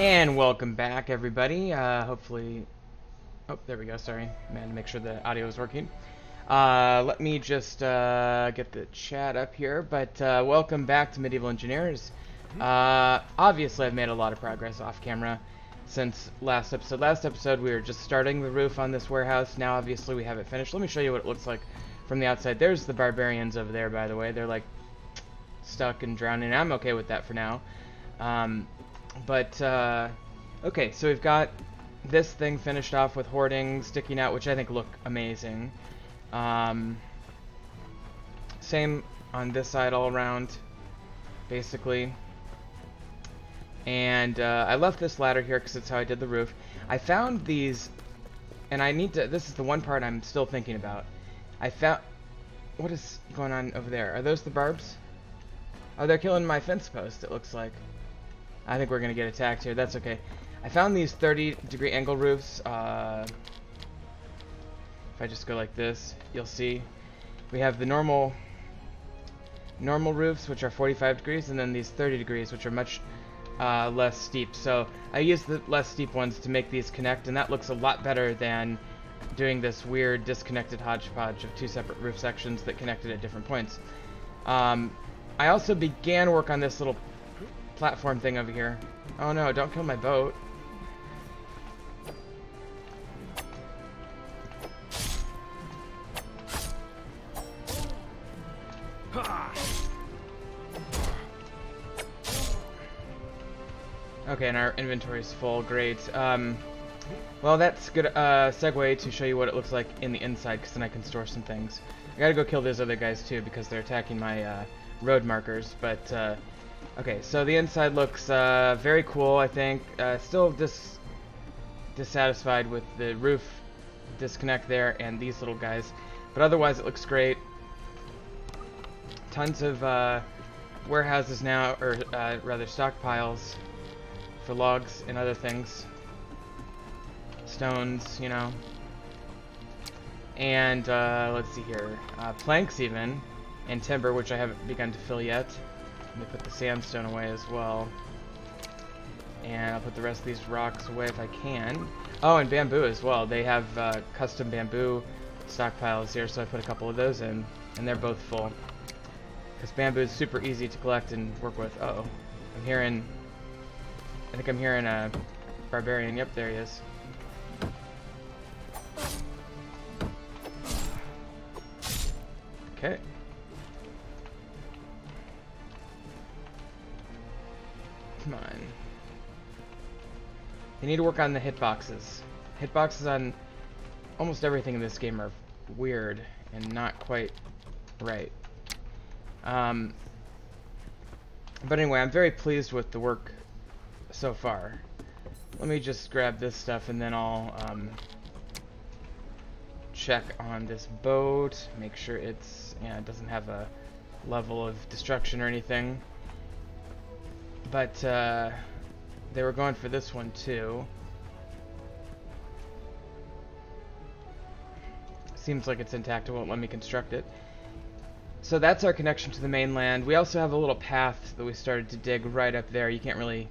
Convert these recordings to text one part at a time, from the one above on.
And welcome back, everybody. Hopefully, oh, there we go. Sorry, man, to make sure the audio is working. Let me just get the chat up here. But welcome back to Medieval Engineers. Obviously, I've made a lot of progress off camera since last episode. Last episode, we were just starting the roof on this warehouse. Now, obviously, we have it finished. Let me show you what it looks like from the outside. There's the barbarians over there, by the way. They're like stuck and drowning. I'm okay with that for now. Okay, so we've got this thing finished off with hoarding sticking out, which I think look amazing. Same on this side all around, basically. And I left this ladder here because it's how I did the roof. I found these, and I need to, this is the one part I'm still thinking about. I found, what is going on over there? Are those the barbs? Oh, they're killing my fence post, it looks like. I think we're going to get attacked here. That's okay. I found these 30-degree angle roofs. If I just go like this, you'll see. We have the normal roofs, which are 45 degrees, and then these 30 degrees, which are much less steep. So I use the less steep ones to make these connect, and that looks a lot better than doing this weird disconnected hodgepodge of two separate roof sections that connected at different points. I also began work on this little platform thing over here. Oh no, don't kill my boat. Okay, and our inventory is full. Great. Well, that's good segue to show you what it looks like in the inside, because then I can store some things. I gotta go kill those other guys too, because they're attacking my road markers, but okay, so the inside looks very cool, I think. Still dissatisfied with the roof disconnect there and these little guys, but otherwise it looks great. Tons of warehouses now, or rather stockpiles for logs and other things. Stones, you know. And let's see here, planks even, and timber, which I haven't begun to fill yet. Let me put the sandstone away as well. And I'll put the rest of these rocks away if I can. Oh, and bamboo as well. They have custom bamboo stockpiles here, so I put a couple of those in. And they're both full. Because bamboo is super easy to collect and work with. Uh-oh. I'm hearing... I think I'm hearing a barbarian. Yep, there he is. Okay. Come on. You need to work on the hitboxes. Hitboxes on almost everything in this game are weird and not quite right. But anyway, I'm very pleased with the work so far. Let me just grab this stuff and then I'll check on this boat, make sure it's, yeah, it doesn't have a level of destruction or anything. But they were going for this one too. Seems like it's intact. It won't let me construct it. So that's our connection to the mainland. We also have a little path that we started to dig right up there. You can't really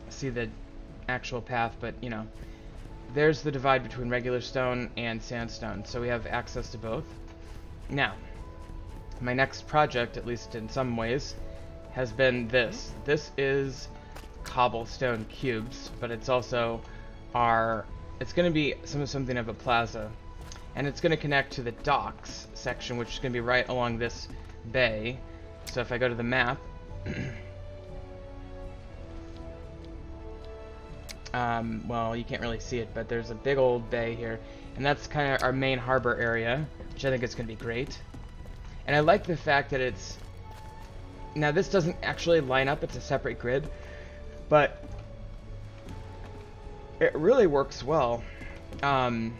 see the actual path, but you know, there's the divide between regular stone and sandstone. So we have access to both. Now, my next project, at least in some ways, has been this. This is cobblestone cubes, but it's also it's going to be something of a plaza, and it's going to connect to the docks section, which is going to be right along this bay. So if I go to the map, well, you can't really see it, but there's a big old bay here, and that's kind of our main harbor area, which I think is going to be great. And I like the fact that it's, now this doesn't actually line up, it's a separate grid, but it really works well. And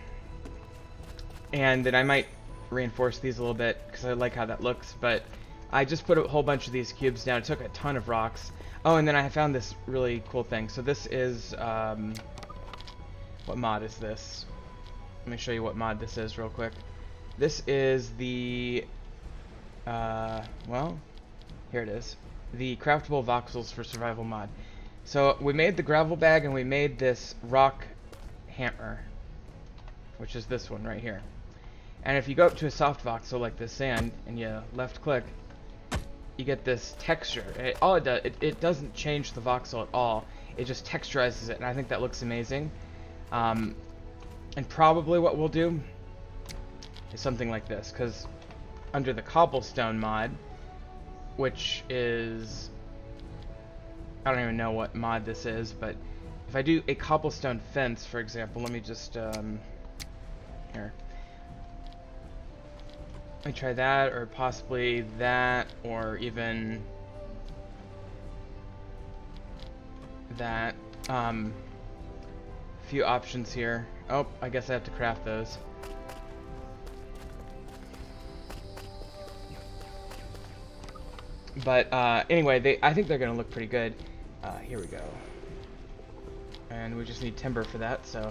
then I might reinforce these a little bit because I like how that looks, but I just put a whole bunch of these cubes down. It took a ton of rocks. Oh, and then I found this really cool thing. So this is, what mod is this? Let me show you what mod this is real quick. This is the, well, here it is. The craftable voxels for survival mod. So we made the gravel bag and we made this rock hammer, which is this one right here. And if you go up to a soft voxel like this sand and you left click, you get this texture. All it does, it doesn't change the voxel at all. It just texturizes it, and I think that looks amazing. And probably what we'll do is something like this, because under the cobblestone mod, which is, I don't even know what mod this is, but if I do a cobblestone fence, for example, let me just, here. Let me try that, or possibly that, or even that. Few options here. Oh, I guess I have to craft those. But anyway, I think they're gonna look pretty good. Here we go. And we just need timber for that, so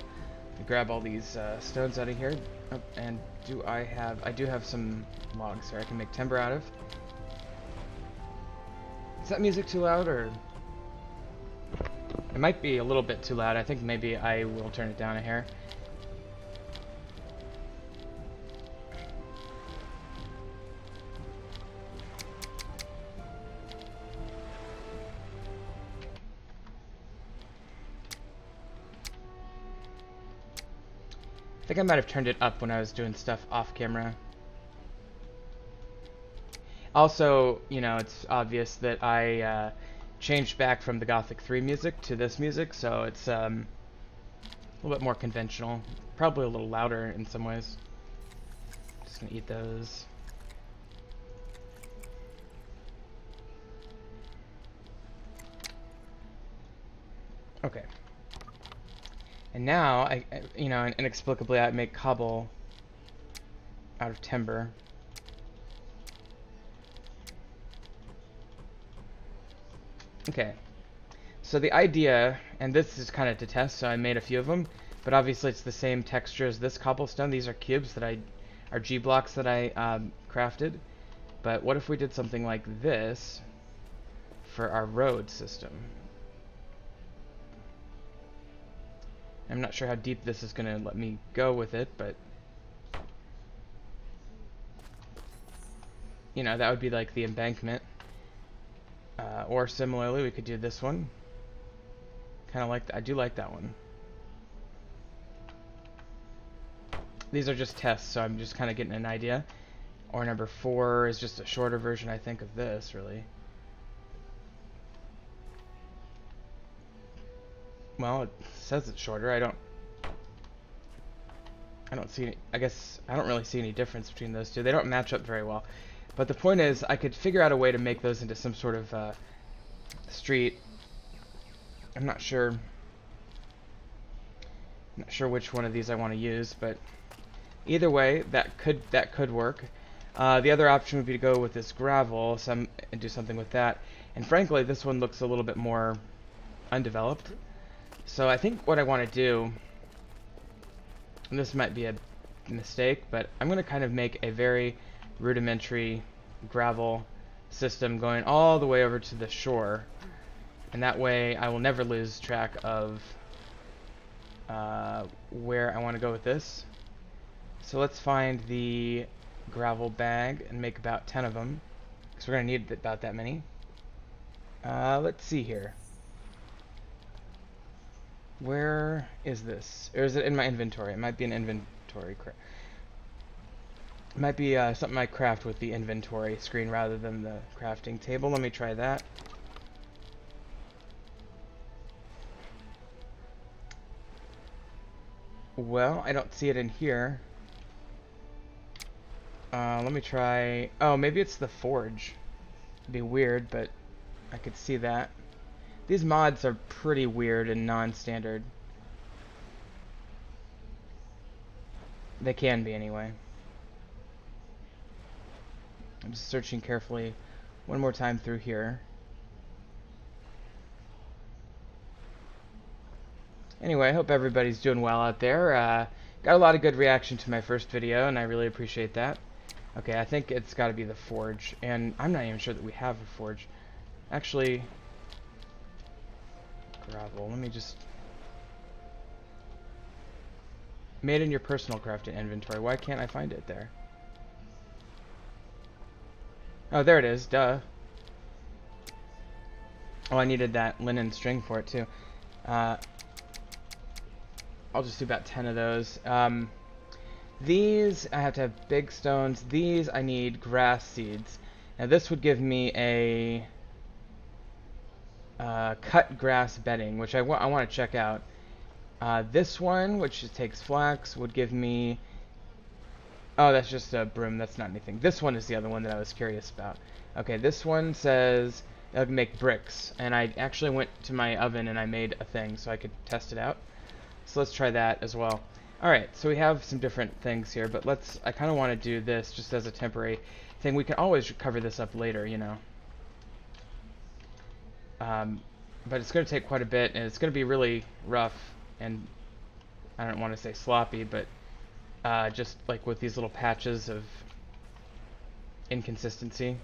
grab all these stones out of here. Oh, and I do have some logs here I can make timber out of. Is that music too loud, or? It might be a little bit too loud. I think maybe I will turn it down a hair. I think I might have turned it up when I was doing stuff off camera. Also, you know, it's obvious that I changed back from the Gothic 3 music to this music, so it's a little bit more conventional. Probably a little louder in some ways. Just gonna eat those. Okay. And now, you know, inexplicably I make cobble out of timber. Okay. So the idea, and this is kind of to test, so I made a few of them, but obviously it's the same texture as this cobblestone. These are cubes that are G blocks that I crafted. But what if we did something like this for our road system? I'm not sure how deep this is going to let me go with it, but you know, that would be like the embankment. Or similarly, we could do this one. Kind of like I do like that one. These are just tests, so I'm just kind of getting an idea. Or number 4 is just a shorter version, I think, of this, really. Well, it says it's shorter. I don't see any, I guess I don't really see any difference between those two. They don't match up very well. But the point is, I could figure out a way to make those into some sort of street. I'm not sure which one of these I want to use, but either way, that could work. The other option would be to go with this gravel, and do something with that. And frankly, this one looks a little bit more undeveloped. So I think what I want to do, and this might be a mistake, but I'm going to kind of make a very rudimentary gravel system going all the way over to the shore, and that way I will never lose track of where I want to go with this. So let's find the gravel bag and make about 10 of them, because we're going to need about that many. Let's see here. Where is this? Or is it in my inventory? It might be an inventory. It might be something I craft with the inventory screen rather than the crafting table. Let me try that. Well, I don't see it in here. Let me try... Oh, maybe it's the forge. It'd be weird, but I could see that. These mods are pretty weird and non-standard. They can be, anyway. I'm just searching carefully one more time through here. Anyway, I hope everybody's doing well out there. Got a lot of good reaction to my first video, and I really appreciate that. Okay, I think it's got to be the forge, and I'm not even sure that we have a forge. Actually, Gravel. Let me just... Made in your personal crafting inventory. Why can't I find it there? Oh, there it is. Duh. Oh, I needed that linen string for it, too. I'll just do about 10 of those. These, I have to have big stones. These, I need grass seeds. Now, this would give me a cut grass bedding, which I want to check out. This one, which takes flax, would give me... Oh, that's just a broom. That's not anything. This one is the other one that I was curious about. Okay, this one says it'll make bricks. And I actually went to my oven and I made a thing so I could test it out. So let's try that as well. Alright, so we have some different things here, but I kind of want to do this just as a temporary thing. We can always cover this up later, you know. But it's going to take quite a bit, and it's going to be really rough, and I don't want to say sloppy, but just like with these little patches of inconsistency.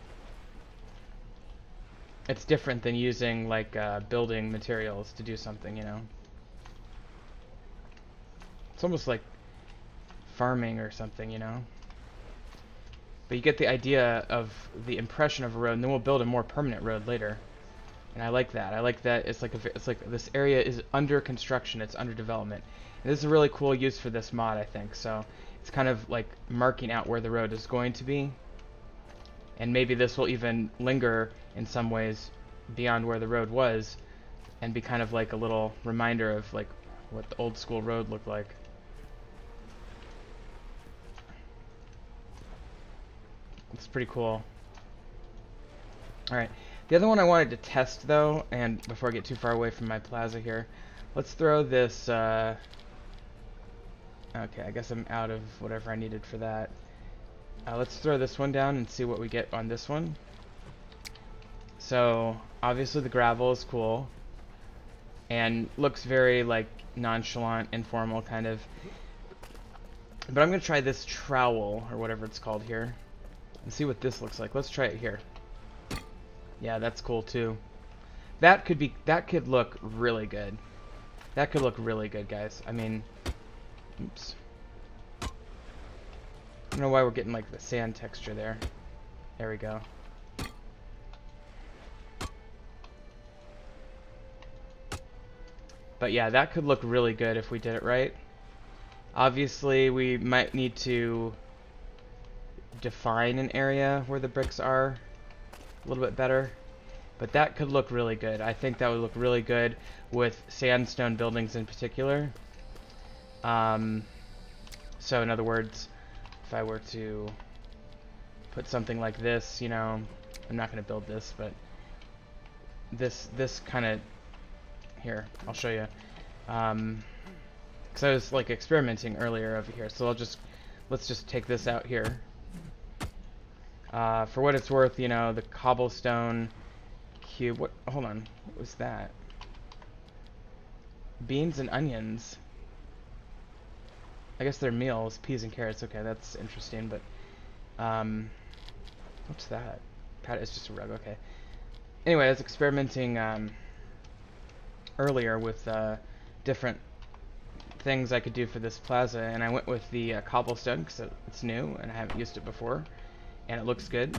It's different than using like building materials to do something, you know. It's almost like farming or something, you know. But you get the idea of the impression of a road, and then we'll build a more permanent road later. And I like that. I like that it's like this area is under construction, it's under development. And this is a really cool use for this mod, I think. So it's kind of like marking out where the road is going to be. And maybe this will even linger in some ways beyond where the road was and be kind of like a little reminder of like what the old school road looked like. It's pretty cool. Alright. The other one I wanted to test, though, and before I get too far away from my plaza here, let's throw this, okay, I guess I'm out of whatever I needed for that. Let's throw this one down and see what we get on this one. So, obviously the gravel is cool, and looks very, like, nonchalant, informal, kind of. But I'm going to try this trowel, or whatever it's called here, and see what this looks like. Let's try it here. Yeah, that's cool too. That could look really good. That could look really good, guys. I mean, oops. I don't know why we're getting like the sand texture there. There we go. But yeah, that could look really good if we did it right. Obviously, we might need to define an area where the bricks are a little bit better, but that could look really good. I think that would look really good with sandstone buildings in particular. So in other words, if I were to put something like this, you know, I'm not going to build this, but this kind of, here, I'll show you, because I was like experimenting earlier over here, so let's just take this out here. For what it's worth, you know, the cobblestone cube. Hold on. What was that? Beans and onions. I guess they're meals. Peas and carrots. Okay, that's interesting, but... what's that? It's just a rug. Okay. Anyway, I was experimenting earlier with different things I could do for this plaza, and I went with the cobblestone because it's new, and I haven't used it before. And it looks good.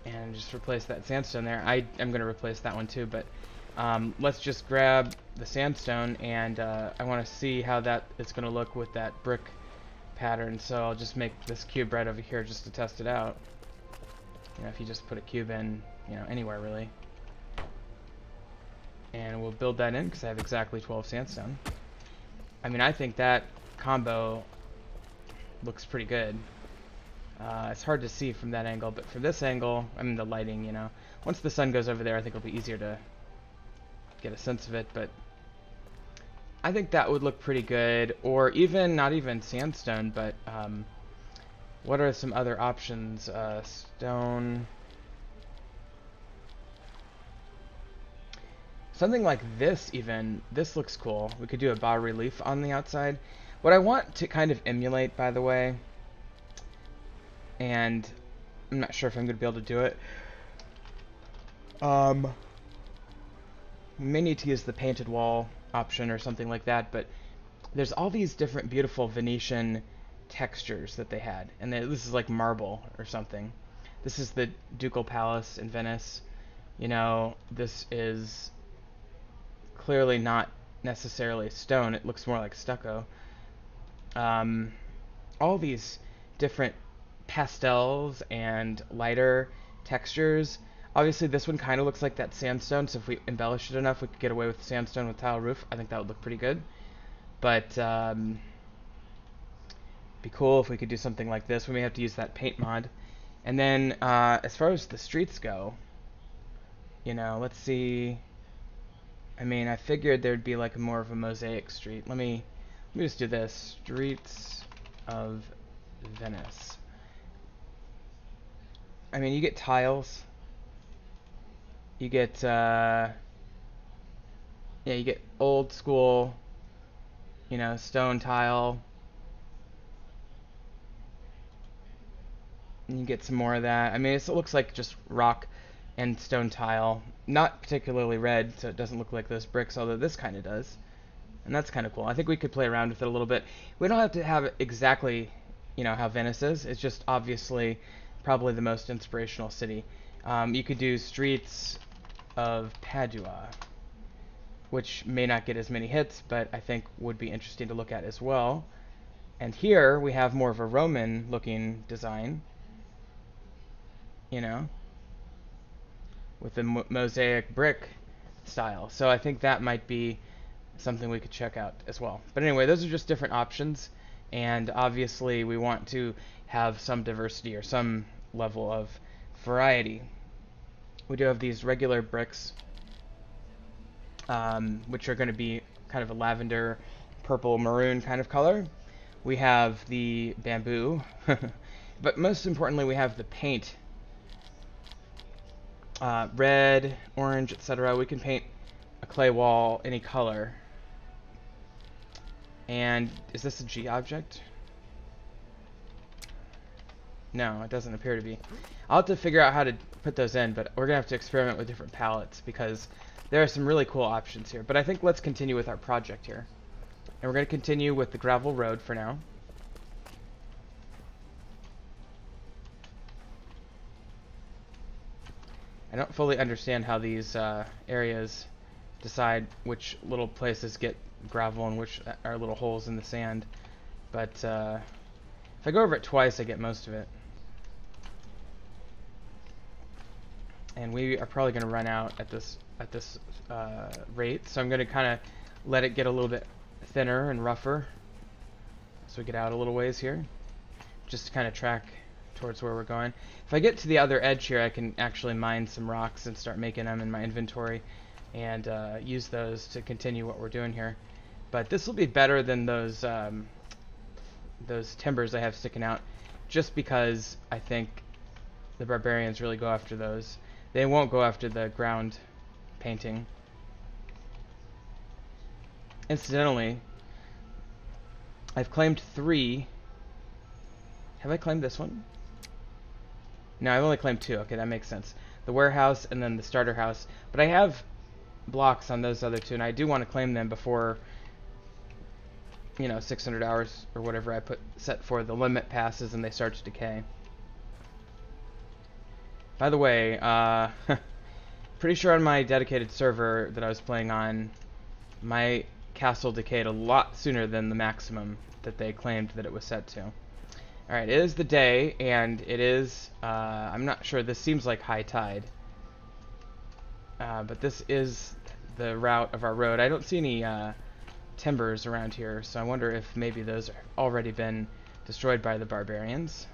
And just replace that sandstone there. I am going to replace that one too, but let's just grab the sandstone, and I want to see how that is going to look with that brick pattern. So I'll just make this cube right over here just to test it out. You know, if you just put a cube in, you know, anywhere really. And we'll build that in because I have exactly 12 sandstone. I mean, I think that combo looks pretty good. It's hard to see from that angle, but from this angle, I mean the lighting, you know. Once the sun goes over there, I think it'll be easier to get a sense of it, but I think that would look pretty good. Or even, not even sandstone, but what are some other options? Stone. Something like this even. This looks cool. We could do a bas relief on the outside. What I want to kind of emulate, by the way, and I'm not sure if I'm going to be able to do it. We may need to use the painted wall option or something like that, but there's all these different beautiful Venetian textures that they had. And this is like marble or something. This is the Ducal Palace in Venice. You know, this is clearly not necessarily stone. It looks more like stucco. All these different pastels and lighter textures. Obviously, this one kind of looks like that sandstone, so if we embellish it enough, we could get away with sandstone with tile roof. I think that would look pretty good. But be cool if we could do something like this. We may have to use that paint mod. And then as far as the streets go, you know, let's see. I mean, I figured there'd be like more of a mosaic street. Let me just do this. Streets of Venice. I mean, you get tiles. You get yeah, you get old school, you know, stone tile. And you get some more of that. I mean, it looks like just rock and stone tile. Not particularly red, so it doesn't look like those bricks, although this kind of does. And that's kind of cool. I think we could play around with it a little bit. We don't have to have it exactly, you know, how Venice is. It's just obviously probably the most inspirational city. You could do streets of Padua, which may not get as many hits, but I think would be interesting to look at as well. And here we have more of a Roman-looking design, you know, with the mosaic brick style. So I think that might be something we could check out as well. But anyway, those are just different options, and obviously we want to have some diversity or some level of variety. We do have these regular bricks, which are going to be kind of a lavender, purple, maroon kind of color. We have the bamboo, but most importantly we have the paint. Red, orange, etc. We can paint a clay wall any color. And is this a G object? No, it doesn't appear to be. I'll have to figure out how to put those in, but we're going to have to experiment with different palettes because there are some really cool options here. But I think let's continue with our project here. And we're going to continue with the gravel road for now. I don't fully understand how these areas decide which little places get gravel and which are little holes in the sand. But if I go over it twice, I get most of it. And we are probably going to run out at this rate, so I'm going to kind of let it get a little bit thinner and rougher so we get out a little ways here, just to kind of track towards where we're going. If I get to the other edge here, I can actually mine some rocks and start making them in my inventory and use those to continue what we're doing here. But this will be better than those timbers I have sticking out, just because I think the barbarians really go after those. They won't go after the ground painting. Incidentally, I've claimed 3. Have I claimed this one? No, I've only claimed 2. Okay, that makes sense. The warehouse and then the starter house. But I have blocks on those other 2, and I do want to claim them before, you know, 600 hours or whatever I set for the limit passes and they start to decay. By the way, pretty sure on my dedicated server that I was playing on, my castle decayed a lot sooner than the maximum that they claimed that it was set to. Alright, it is the day, and it is, I'm not sure, this seems like high tide. But this is the route of our road. I don't see any timbers around here, so I wonder if maybe those have already been destroyed by the barbarians.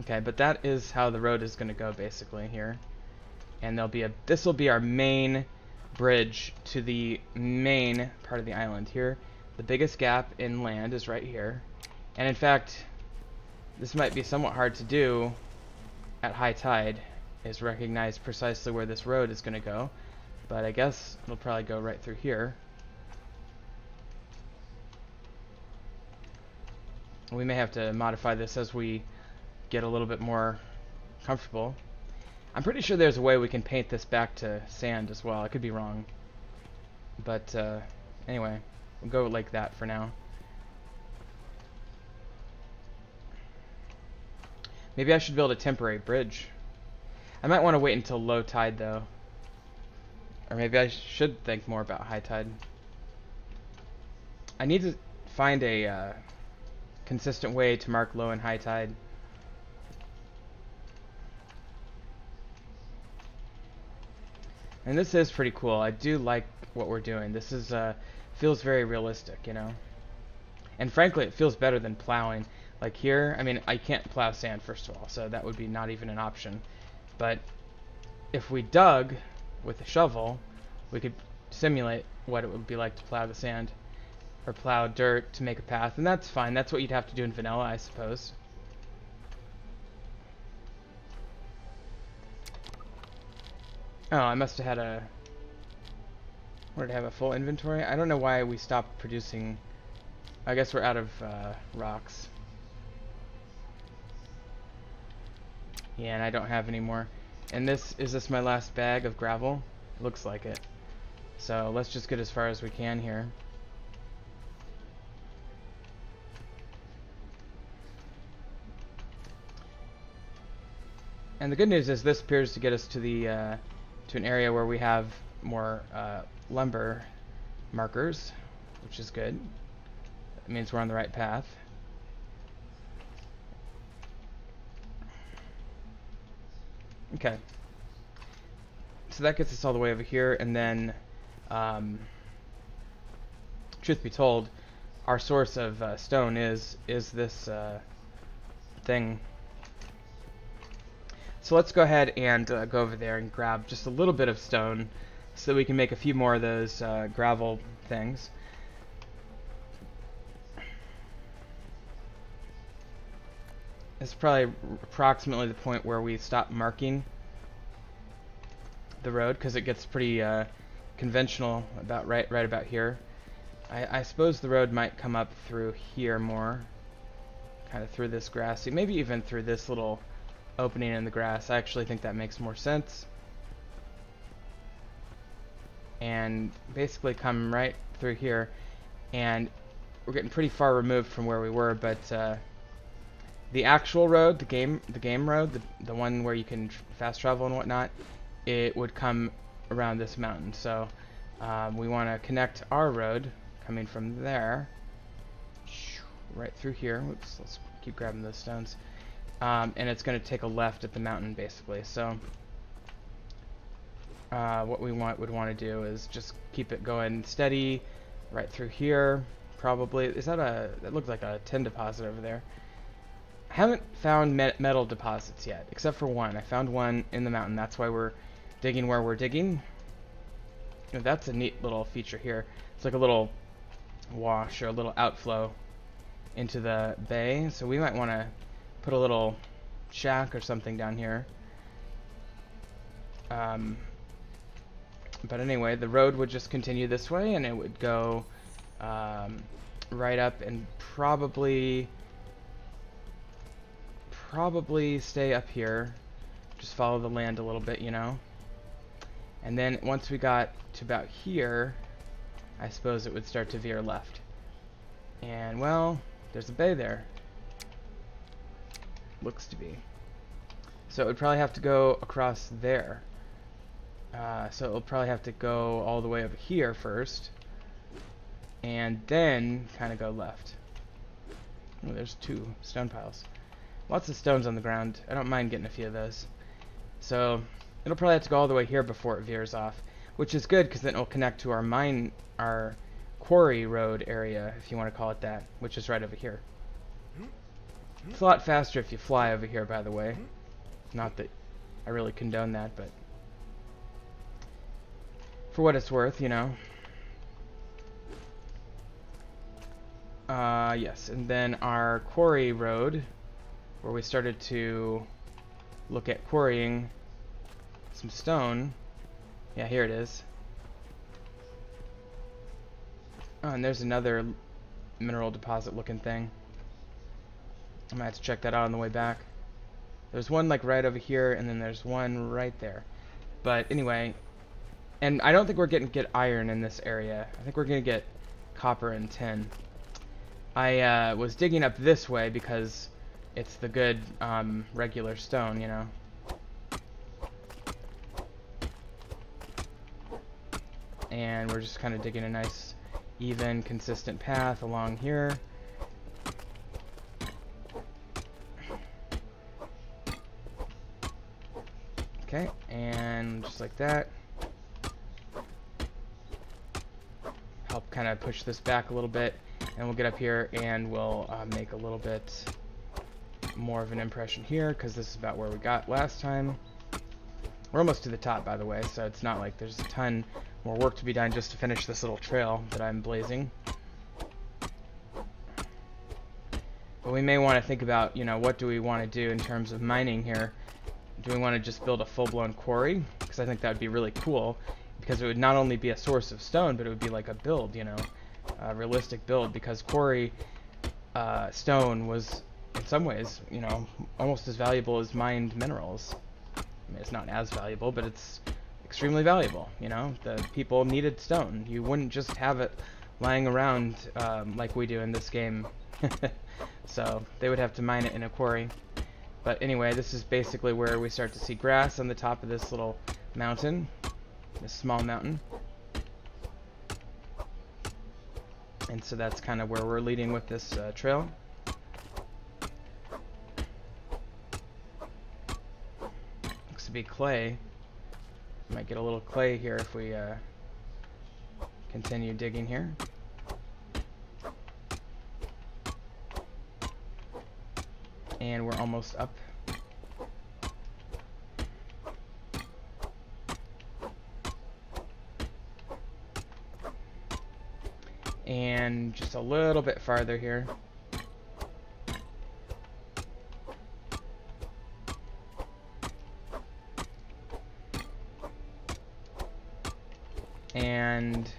Okay, but that is how the road is going to go basically here. And this will be our main bridge to the main part of the island here. The biggest gap in land is right here. And in fact, this might be somewhat hard to do at high tide, is recognize precisely where this road is going to go. But I guess it'll probably go right through here. We may have to modify this as we get a little bit more comfortable. I'm pretty sure there's a way we can paint this back to sand as well. I could be wrong. But anyway, we'll go like that for now. Maybe I should build a temporary bridge. I might want to wait until low tide though. Or maybe I should think more about high tide. I need to find a consistent way to mark low and high tide. And this is pretty cool. I do like what we're doing. This is feels very realistic, you know. And frankly, it feels better than plowing. Like here, I mean, I can't plow sand first of all, so that would be not even an option. But if we dug with a shovel, we could simulate what it would be like to plow the sand or plow dirt to make a path, and that's fine. That's what you'd have to do in vanilla, I suppose. Oh, I must have had a... What, did I have a full inventory? I don't know why we stopped producing... I guess we're out of rocks. Yeah, and I don't have any more. And is this my last bag of gravel? It looks like it. So let's just get as far as we can here. And the good news is this appears to get us to the to an area where we have more lumber markers, which is good. That means we're on the right path. Okay. So that gets us all the way over here, and then, truth be told, our source of stone is this thing. So let's go ahead and go over there and grab just a little bit of stone so that we can make a few more of those gravel things. This is probably approximately the point where we stop marking the road, because it gets pretty conventional about right about here. I suppose the road might come up through here more, kind of through this grassy, maybe even through this little opening in the grass. I actually think that makes more sense. And basically come right through here, and we're getting pretty far removed from where we were, but the actual road, the game road, the one where you can fast travel and whatnot, it would come around this mountain. So we want to connect our road coming from there right through here. Whoops, let's keep grabbing those stones. And it's going to take a left at the mountain, basically. So what we would want to do is just keep it going steady right through here. Probably, that looked like a tin deposit over there. I haven't found metal deposits yet, except for one. I found one in the mountain. That's why we're digging where we're digging. And that's a neat little feature here. It's like a little wash or a little outflow into the bay. So we might want to put a little shack or something down here. But anyway, the road would just continue this way, and it would go right up and probably stay up here. Just follow the land a little bit, you know. And then once we got to about here, I suppose it would start to veer left. And well, there's a bay there. Looks to be. So it would probably have to go across there. So it'll probably have to go all the way over here first, and then kind of go left. Oh, there's 2 stone piles. Lots of stones on the ground. I don't mind getting a few of those. So it'll probably have to go all the way here before it veers off, which is good because then it'll connect to our quarry road area, if you want to call it that, which is right over here. It's a lot faster if you fly over here, by the way. Not that I really condone that, but for what it's worth, you know. Yes, and then our quarry road, where we started to look at quarrying some stone. Yeah, here it is. Oh, and there's another mineral deposit looking thing. I might have to check that out on the way back. There's one like right over here, and then there's one right there. But anyway, and I don't think we're getting iron in this area. I think we're gonna get copper and tin. I was digging up this way because it's the good regular stone, you know. And we're just kind of digging a nice, even, consistent path along here. Okay, and just like that. Help kind of push this back a little bit, and we'll get up here and we'll make a little bit more of an impression here, because this is about where we got last time. We're almost to the top, by the way, so it's not like there's a ton more work to be done just to finish this little trail that I'm blazing. But we may want to think about, you know, what do we want to do in terms of mining here? Do we want to just build a full-blown quarry? Because I think that would be really cool, because it would not only be a source of stone, but it would be like a build, you know, a realistic build, because quarry stone was, in some ways, you know, almost as valuable as mined minerals. I mean, it's not as valuable, but it's extremely valuable, you know? The people needed stone. You wouldn't just have it lying around like we do in this game. So they would have to mine it in a quarry. But anyway, this is basically where we start to see grass on the top of this little mountain, this small mountain. And so that's kind of where we're leading with this trail. Looks to be clay. Might get a little clay here if we continue digging here. And we're almost up. And just a little bit farther here. And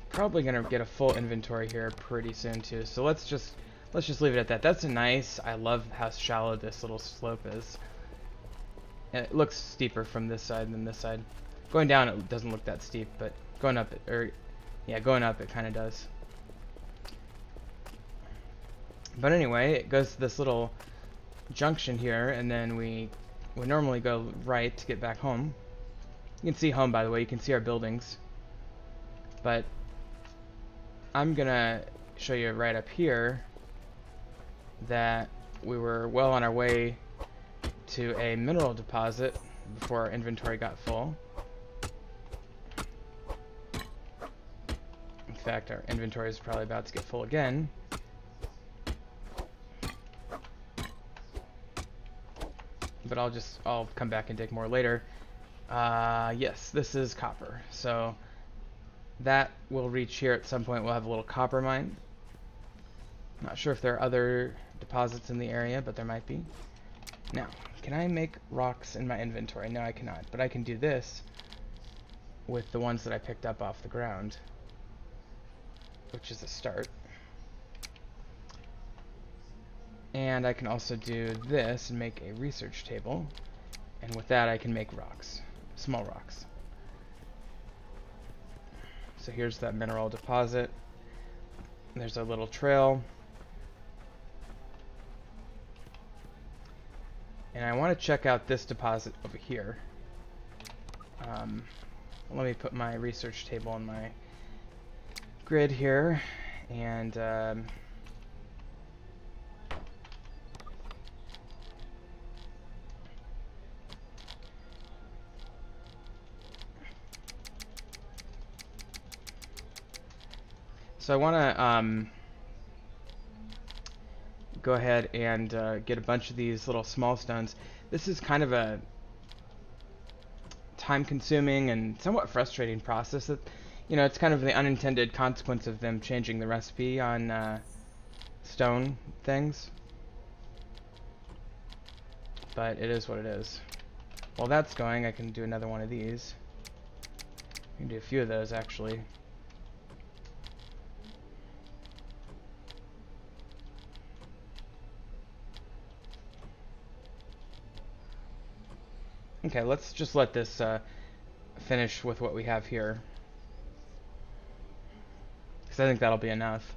probably gonna get a full inventory here pretty soon too. So let's just leave it at that. That's nice. I love how shallow this little slope is. And it looks steeper from this side than this side. Going down it doesn't look that steep, but going up going up it kind of does. But anyway, it goes to this little junction here, and then we normally go right to get back home. You can see home, by the way. You can see our buildings. But I'm gonna show you right up here that we were well on our way to a mineral deposit before our inventory got full. In fact, our inventory is probably about to get full again. But I'll come back and dig more later. Yes, this is copper. So that will reach here at some point. We'll have a little copper mine. Not sure if there are other deposits in the area, but there might be. Now, can I make rocks in my inventory? No, I cannot. But I can do this with the ones that I picked up off the ground, which is a start. And I can also do this and make a research table. And with that, I can make rocks. Small rocks. So here's that mineral deposit. There's a little trail. And I want to check out this deposit over here. Let me put my research table on my grid here. And so I want to go ahead and get a bunch of these little small stones. This is kind of a time-consuming and somewhat frustrating process. That, you know, it's kind of the unintended consequence of them changing the recipe on stone things. But it is what it is. While that's going, I can do another one of these. I can do a few of those, actually. Okay, let's just let this finish with what we have here, because I think that'll be enough.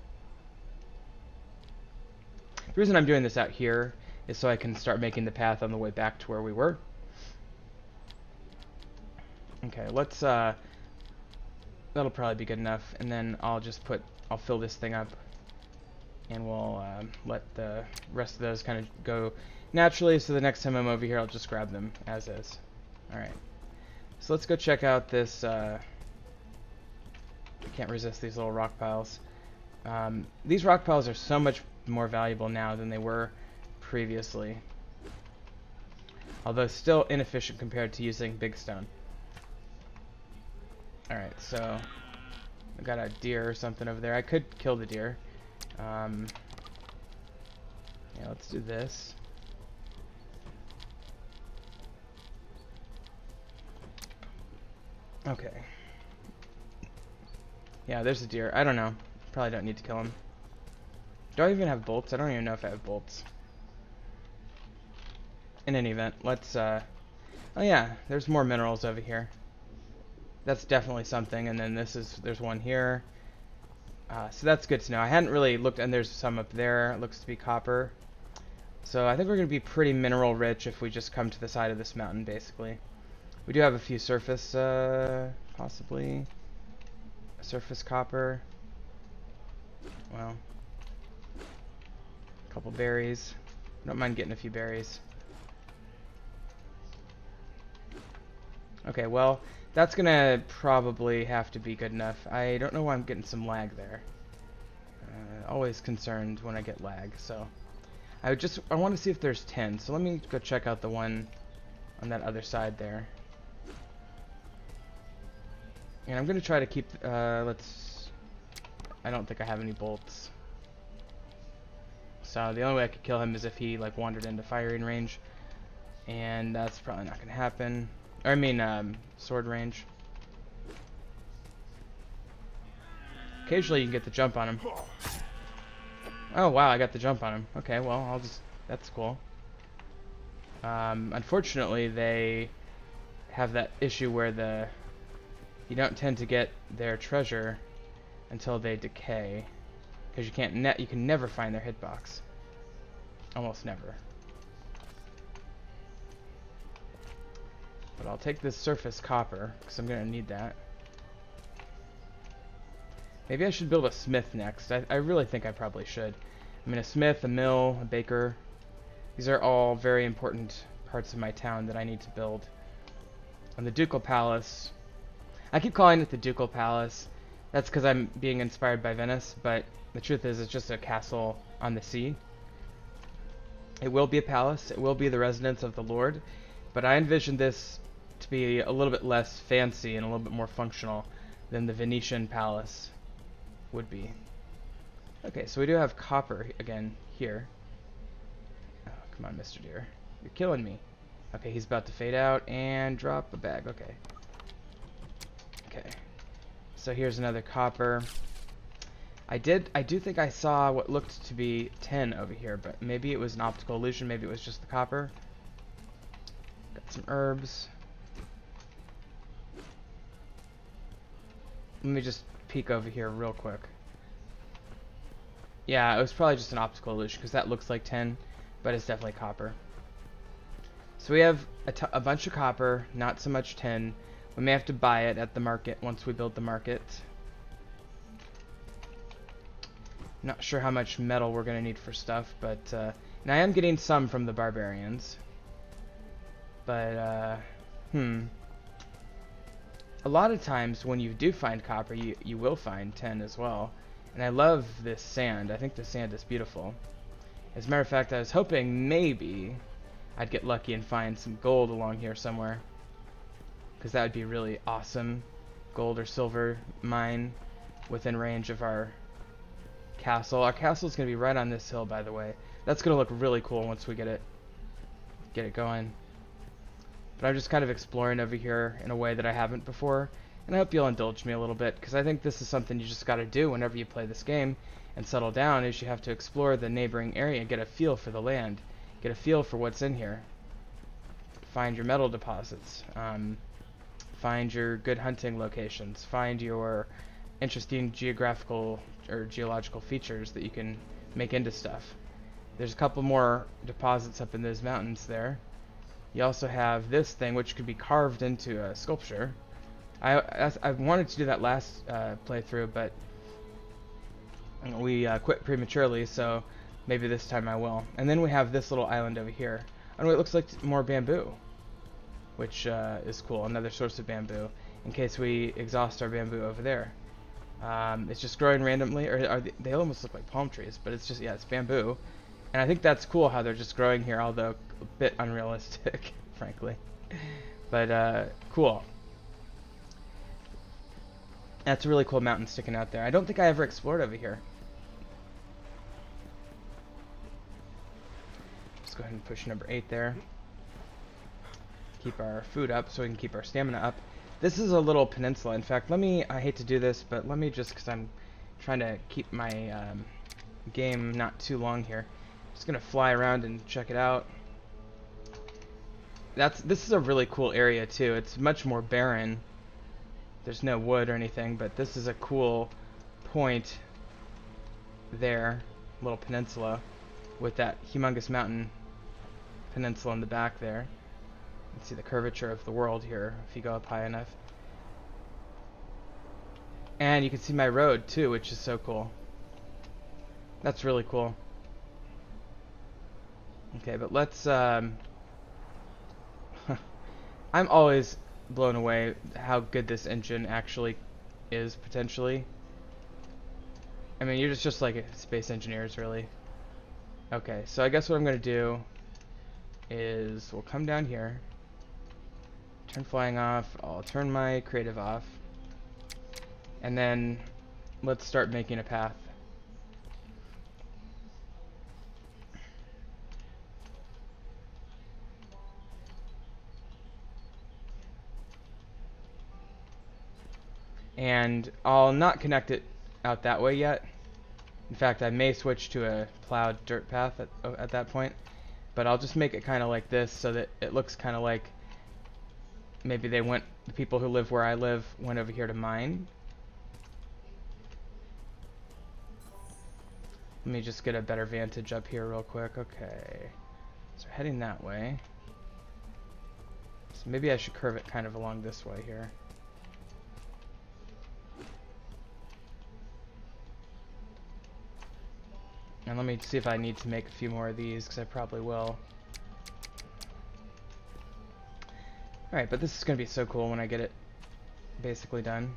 The reason I'm doing this out here is so I can start making the path on the way back to where we were. Okay, let's, that'll probably be good enough, and then I'll fill this thing up, and we'll let the rest of those kind of go naturally, so the next time I'm over here I'll just grab them as is. Alright, so let's go check out this, I can't resist these little rock piles. These rock piles are so much more valuable now than they were previously, although still inefficient compared to using big stone. Alright, so I got a deer or something over there. I could kill the deer. Yeah, let's do this. Okay. Yeah, there's a deer. I don't know. Probably don't need to kill him. Do I even have bolts? I don't even know if I have bolts. In any event, let's, oh yeah, there's more minerals over here. That's definitely something, and then there's one here. So that's good to know. I hadn't really looked, and there's some up there. It looks to be copper. So I think we're going to be pretty mineral rich if we just come to the side of this mountain, basically. We do have a few surface, possibly. Surface copper. Well, a couple berries. Don't mind getting a few berries. Okay, well, that's gonna probably have to be good enough. I don't know why I'm getting some lag there. Always concerned when I get lag, so I want to see if there's 10. So let me go check out the one on that other side there. And I'm gonna try to keep. I don't think I have any bolts. So the only way I could kill him is if he like wandered into firing range, and that's probably not gonna happen. Or I mean, sword range. Occasionally you can get the jump on him. Oh wow, I got the jump on him. Okay, well that's cool. Unfortunately, they have that issue where you don't tend to get their treasure until they decay, because you can never find their hitbox. Almost never. But I'll take this surface copper, because I'm going to need that. Maybe I should build a smith next. I really think I probably should. I mean, a smith, a mill, a baker. These are all very important parts of my town that I need to build. And the Ducal Palace. I keep calling it the Ducal Palace. That's because I'm being inspired by Venice, but the truth is it's just a castle on the sea. It will be a palace. It will be the residence of the Lord. But I envision this to be a little bit less fancy and a little bit more functional than the Venetian palace would be. Okay, so we do have copper again here. Oh, come on, Mr. Deer. You're killing me. Okay, he's about to fade out and drop a bag. Okay. Okay. So here's another copper. I do think I saw what looked to be 10 over here, but maybe it was an optical illusion. Maybe it was just the copper. Got some herbs. Let me just peek over here real quick. Yeah, it was probably just an optical illusion because that looks like 10, but it's definitely copper. So we have a bunch of copper, not so much tin. We may have to buy it at the market once we build the market. Not sure how much metal we're going to need for stuff, but and I am getting some from the barbarians. But, a lot of times when you do find copper, you will find tin as well. And I love this sand. I think the sand is beautiful. As a matter of fact, I was hoping maybe I'd get lucky and find some gold along here somewhere, because that would be really awesome. Gold or silver mine within range of our castle. Our castle is going to be right on this hill, by the way. That's going to look really cool once we get it going. But I'm just kind of exploring over here in a way that I haven't before, and I hope you'll indulge me a little bit, because I think this is something you just got to do whenever you play this game and settle down. Is you have to explore the neighboring area and get a feel for the land, get a feel for what's in here. find your metal deposits, find your good hunting locations, find your interesting geographical or geological features that you can make into stuff. There's a couple more deposits up in those mountains there. You also have this thing which could be carved into a sculpture. I wanted to do that last playthrough, but we quit prematurely, so maybe this time I will. And then we have this little island over here. Oh, it looks like more bamboo, which is cool. Another source of bamboo, in case we exhaust our bamboo over there. It's just growing randomly, or they almost look like palm trees, but it's just, yeah, it's bamboo. And I think that's cool how they're just growing here, although a bit unrealistic, frankly. But cool. That's a really cool mountain sticking out there. I don't think I ever explored over here. Just go ahead and push number 8 there. Keep our food up so we can keep our stamina up. This is a little peninsula. In fact, I hate to do this, but let me just, because I'm trying to keep my game not too long here. Just gonna fly around and check it out. This is a really cool area too. It's much more barren. There's no wood or anything, but this is a cool point there, little peninsula, with that humongous mountain peninsula in the back there. You can see the curvature of the world here if you go up high enough. And you can see my road too, which is so cool. That's really cool. Okay, but let's I'm always blown away how good this engine actually is, potentially. I mean, you're just like space engineers, really. Okay, so I guess what I'm gonna do is we'll come down here, turn flying off, I'll turn my creative off, and then let's start making a path. And I'll not connect it out that way yet. In fact, I may switch to a plowed dirt path at that point. But I'll just make it kind of like this so that it looks kind of like maybe the people who live where I live went over here to mine. Let me just get a better vantage up here real quick. Okay. So we're heading that way. So maybe I should curve it kind of along this way here. And let me see if I need to make a few more of these, because I probably will. Alright, but this is going to be so cool when I get it basically done.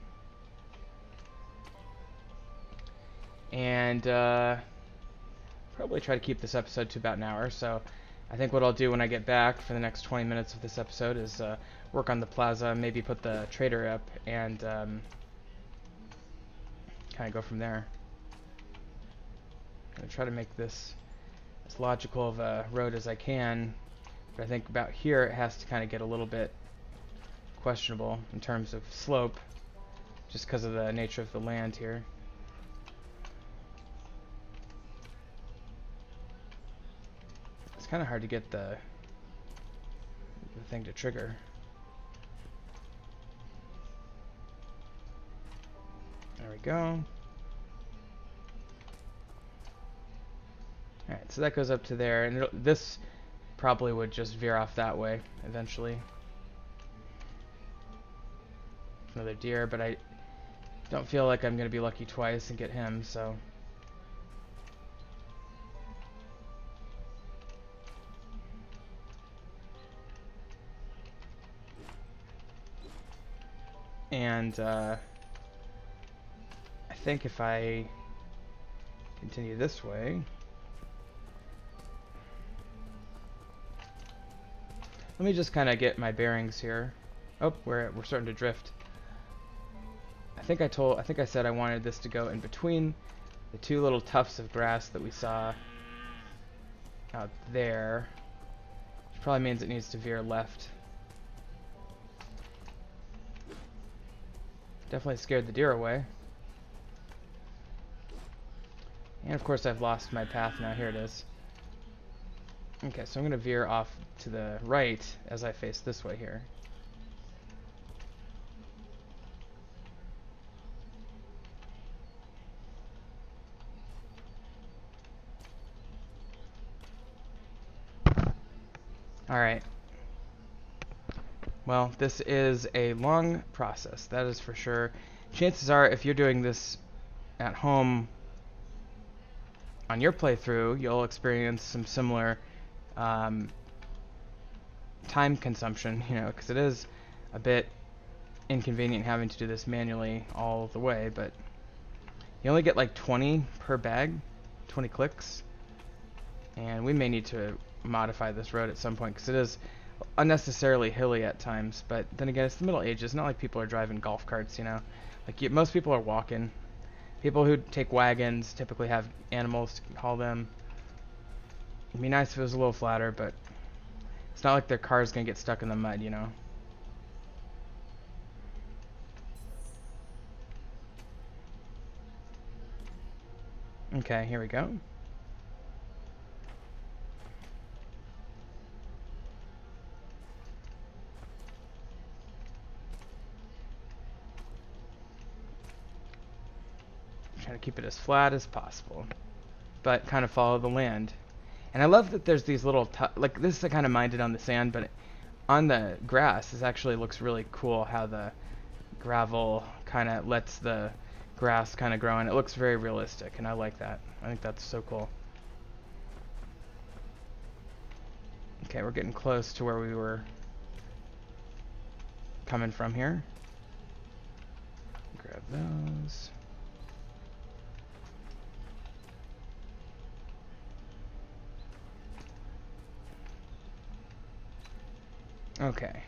And probably try to keep this episode to about an hour, so I think what I'll do when I get back for the next 20 minutes of this episode is work on the plaza, maybe put the trader up, and kind of go from there. I'm going to try to make this as logical of a road as I can, but I think about here it has to kind of get a little bit questionable in terms of slope, just because of the nature of the land here. It's kind of hard to get the thing to trigger. There we go. Alright, so that goes up to there, and this probably would just veer off that way eventually. Another deer, but I don't feel like I'm going to be lucky twice and get him, so. And I think if I continue this way, let me just kind of get my bearings here. Oh, we're starting to drift. I think I said I wanted this to go in between the two little tufts of grass that we saw out there, which probably means it needs to veer left. Definitely scared the deer away. And of course I've lost my path now. Here it is. Okay, so I'm going to veer off to the right as I face this way here. Alright. Well, this is a long process, that is for sure. Chances are, if you're doing this at home on your playthrough, you'll experience some similar time consumption, you know, because it is a bit inconvenient having to do this manually all the way, but you only get like 20 per bag, 20 clicks, and we may need to modify this road at some point because it is unnecessarily hilly at times, but then again, it's the Middle Ages. It's not like people are driving golf carts, you know. Like, most people are walking. People who take wagons typically have animals to haul them. It'd be nice if it was a little flatter, but it's not like their car's gonna get stuck in the mud, you know. Okay, here we go. Trying to keep it as flat as possible, but kind of follow the land. And I love that there's these little, like, this is kind of minded on the sand, but on the grass, this actually looks really cool how the gravel kind of lets the grass kind of grow, and it looks very realistic, and I like that. I think that's so cool. Okay, we're getting close to where we were coming from here. Grab those. Okay.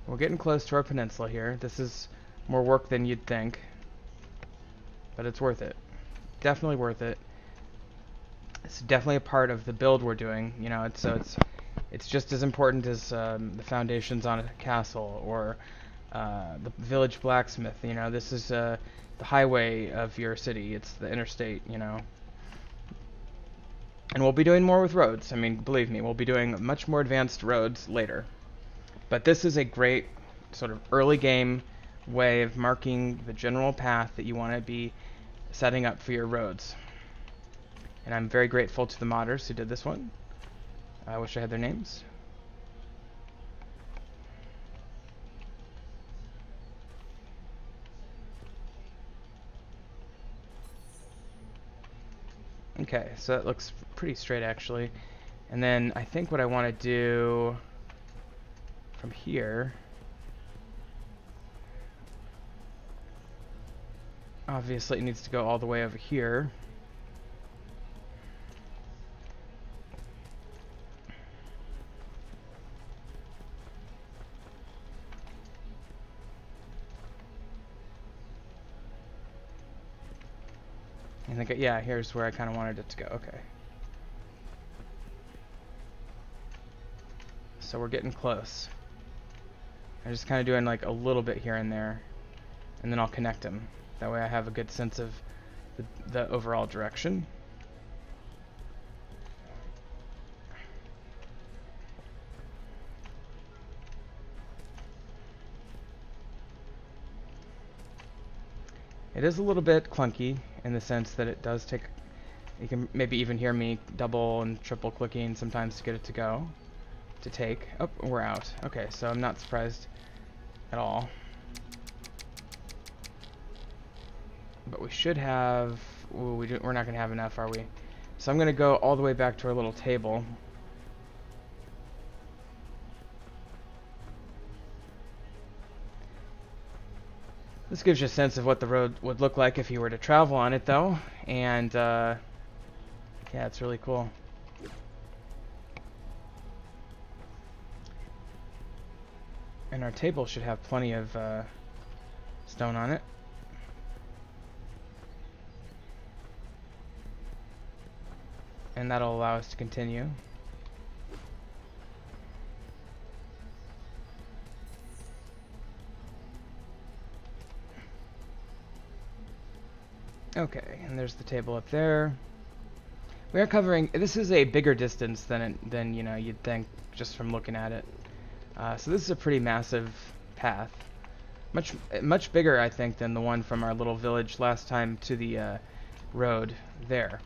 We're getting close to our peninsula here. This is more work than you'd think, but it's worth it. Definitely worth it. It's definitely a part of the build we're doing. You know, it's just as important as the foundations on a castle or the village blacksmith. You know, this is the highway of your city. It's the interstate. You know. And we'll be doing more with roads. I mean, believe me, we'll be doing much more advanced roads later. But this is a great sort of early game way of marking the general path that you want to be setting up for your roads. And I'm very grateful to the modders who did this one. I wish I had their names. Okay, so that looks pretty straight actually. And then I think what I want to do from here, obviously it needs to go all the way over here. I think, yeah, here's where I kind of wanted it to go. Okay. So we're getting close. I'm just kind of doing like a little bit here and there, and then I'll connect them. That way I have a good sense of the overall direction. It is a little bit clunky in the sense that it does take, you can maybe even hear me double and triple clicking sometimes to get it to go, to take. Oh, we're out. Okay, so I'm not surprised at all. But we should have, ooh, we're not going to have enough, are we? So I'm going to go all the way back to our little table. This gives you a sense of what the road would look like if you were to travel on it, though. And, yeah, it's really cool. And our table should have plenty of stone on it. And that'll allow us to continue. Okay, and there's the table up there. We are covering. This is a bigger distance than you know you'd think just from looking at it. So this is a pretty massive path, much bigger I think than the one from our little village last time to the road there.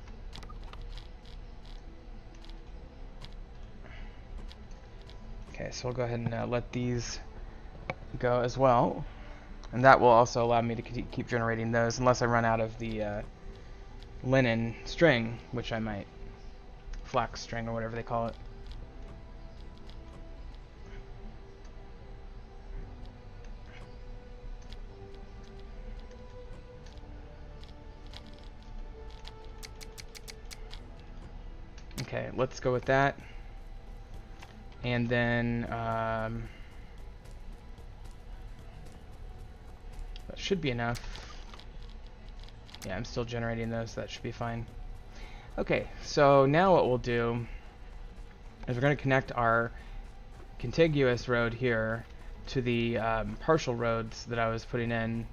Okay, so we'll go ahead and let these go as well, and that will also allow me to keep generating those unless I run out of the linen string, which I might. Flax string or whatever they call it. Okay, let's go with that. And then that should be enough. Yeah, I'm still generating those, so that should be fine. Okay, so now what we'll do is we're going to connect our contiguous road here to the partial roads that I was putting in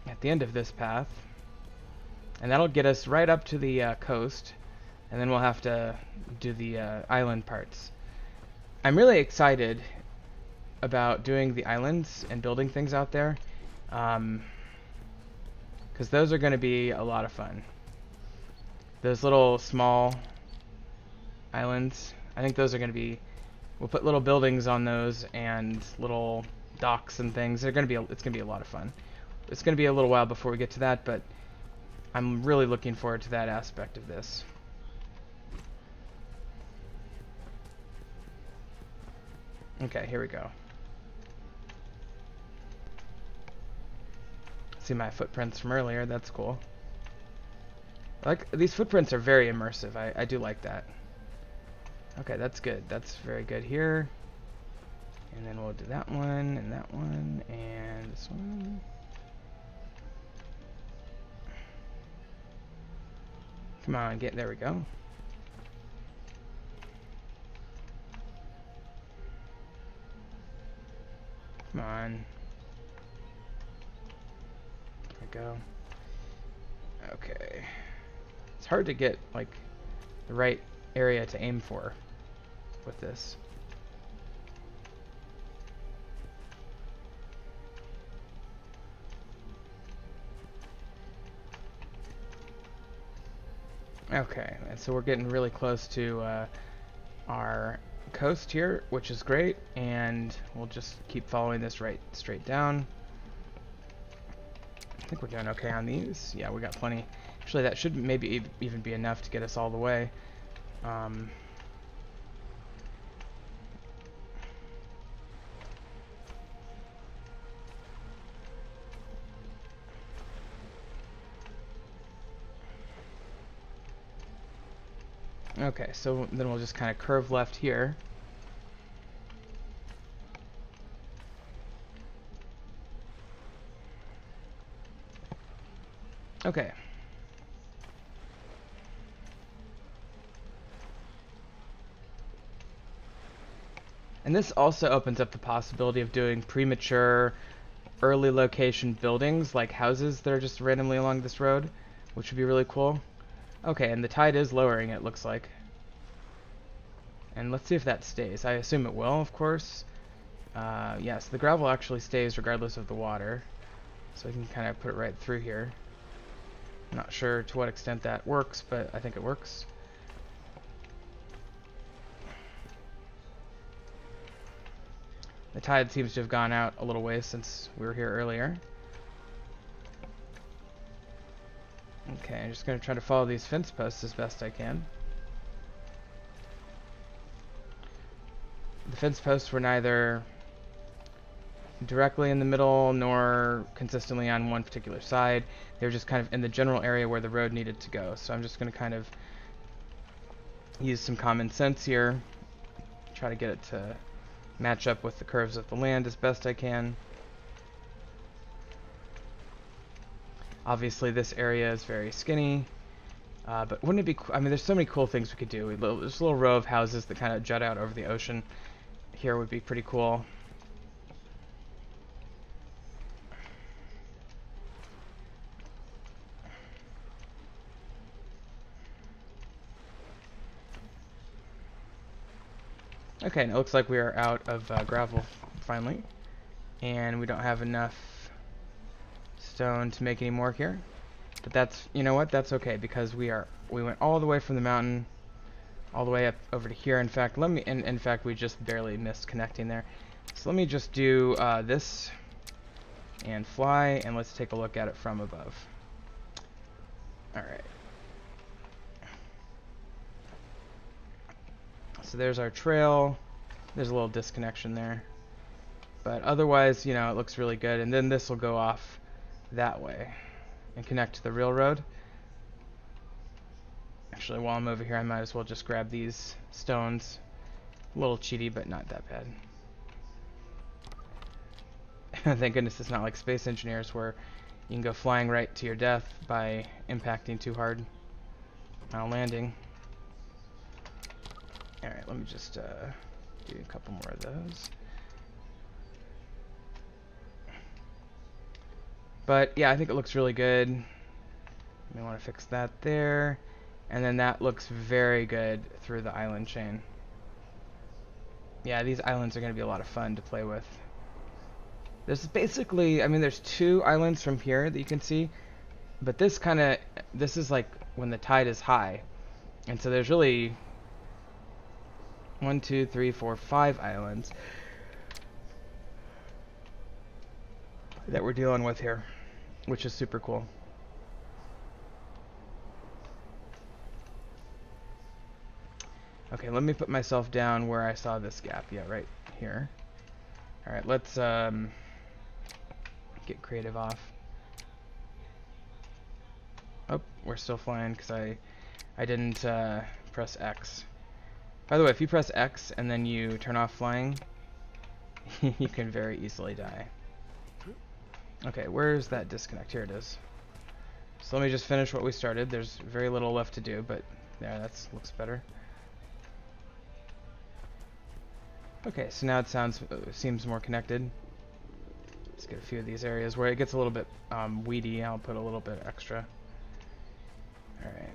at the end of this path. And that'll get us right up to the coast, and then we'll have to do the island parts. I'm really excited about doing the islands and building things out there, because those are going to be a lot of fun. Those little small islands, I think those are going to be, we'll put little buildings on those and little docks and things. It's going to be a lot of fun. It's going to be a little while before we get to that, but I'm really looking forward to that aspect of this. Okay, here we go. See my footprints from earlier, that's cool. Like, these footprints are very immersive. I do like that. Okay, that's good. That's very good here. And then we'll do that one, and this one. Come on, there we go. Come on. There we go. Okay. It's hard to get, like, the right area to aim for with this. Okay, and so we're getting really close to our coast here, which is great, and we'll just keep following this straight down. I think we're doing okay on these. Yeah, we got plenty. Actually, that should maybe even be enough to get us all the way. Okay, so then we'll just kind of curve left here. Okay. And this also opens up the possibility of doing premature early location buildings, like houses that are just randomly along this road, which would be really cool. Okay, and the tide is lowering, it looks like. And let's see if that stays. I assume it will, of course. Yes, the gravel actually stays regardless of the water. So I can kind of put it right through here. I'm not sure to what extent that works, but I think it works. The tide seems to have gone out a little ways since we were here earlier. Okay, I'm just going to try to follow these fence posts as best I can. The fence posts were neither directly in the middle nor consistently on one particular side. They were just kind of in the general area where the road needed to go. So I'm just going to kind of use some common sense here, try to get it to match up with the curves of the land as best I can. Obviously this area is very skinny, but wouldn't it be I mean, there's so many cool things we could do. There's a little row of houses that kind of jut out over the ocean here would be pretty cool. Okay, and it looks like we are out of gravel, finally. And we don't have enough stone to make any more here. But that's, you know what, that's okay, because we went all the way from the mountain, all the way up over to here. In fact, in fact, we just barely missed connecting there. So let me just do this, and fly, and let's take a look at it from above. Alright. So there's our trail. There's a little disconnection there. But otherwise, you know, it looks really good. And then this will go off that way and connect to the railroad. Actually, while I'm over here, I might as well just grab these stones. A little cheaty, but not that bad. Thank goodness it's not like Space Engineers where you can go flying right to your death by impacting too hard while landing. Alright, let me just do a couple more of those. But yeah, I think it looks really good. We want to fix that there. And then that looks very good through the island chain. Yeah, these islands are going to be a lot of fun to play with. There's basically, I mean, there's 2 islands from here that you can see. But this is like when the tide is high. And so there's really 1, 2, 3, 4, 5 islands that we're dealing with here, which is super cool. Okay, let me put myself down where I saw this gap. Yeah, right here. Alright, let's get creative off. Oh, we're still flying because I didn't press X. By the way, if you press X and then you turn off flying, you can very easily die. Okay, where's that disconnect? Here it is. So let me just finish what we started. There's very little left to do, but yeah, that looks better. Okay, so now it seems more connected. Let's get a few of these areas where it gets a little bit weedy. I'll put a little bit extra. Alright.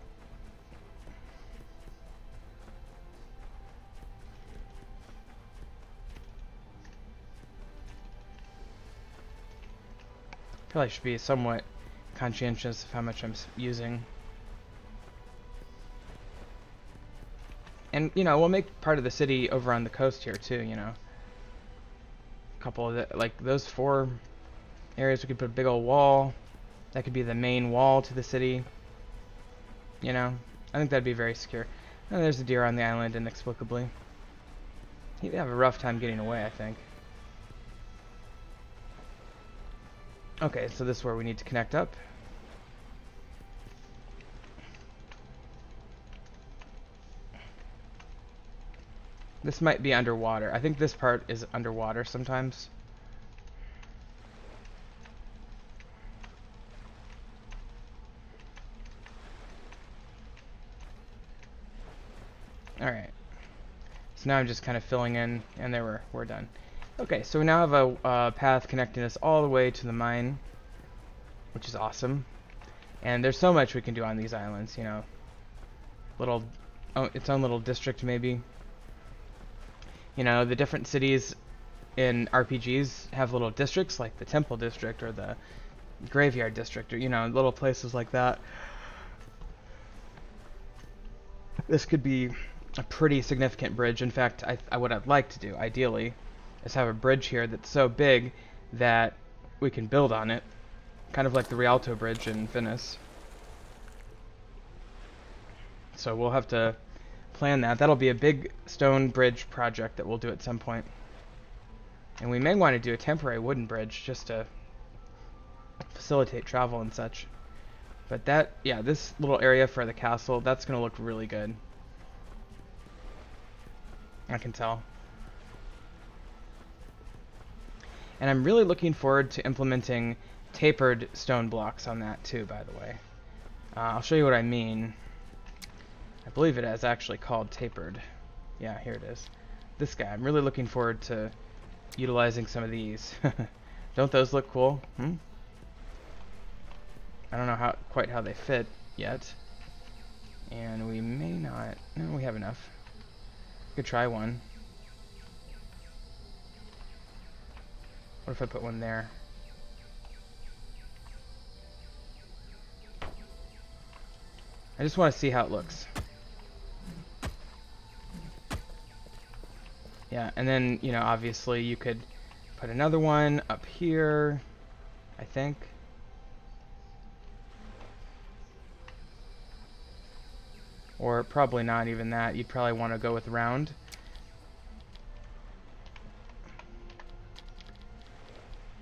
Probably should be somewhat conscientious of how much I'm using. And, you know, we'll make part of the city over on the coast here, too, you know. A couple of like, those 4 areas, we could put a big old wall. That could be the main wall to the city. You know, I think that'd be very secure. And there's a deer on the island, inexplicably. He'd have a rough time getting away, I think. Okay, so this is where we need to connect up. This might be underwater. I think this part is underwater sometimes. Alright. So now I'm just kind of filling in, and there we're done. Okay, so we now have a path connecting us all the way to the mine, which is awesome. And there's so much we can do on these islands, you know. Its own little district, maybe. You know, the different cities in RPGs have little districts, like the Temple District or the Graveyard District, or, you know, little places like that. This could be a pretty significant bridge. In fact, what I'd like to do, ideally, is have a bridge here that's so big that we can build on it. Kind of like the Rialto Bridge in Venice. So we'll have to plan that. That'll be a big stone bridge project that we'll do at some point. And we may want to do a temporary wooden bridge just to facilitate travel and such. But that, yeah, this little area for the castle, that's going to look really good. I can tell. And I'm really looking forward to implementing tapered stone blocks on that too, by the way. I'll show you what I mean. I believe it is actually called tapered. Yeah, here it is. This guy. I'm really looking forward to utilizing some of these. Don't those look cool? I don't know quite how they fit yet. And we may not. No, we have enough. Could try one. What if I put one there? I just want to see how it looks. Yeah, and then, you know, obviously you could put another one up here, I think. Or probably not even that. You'd probably want to go with round.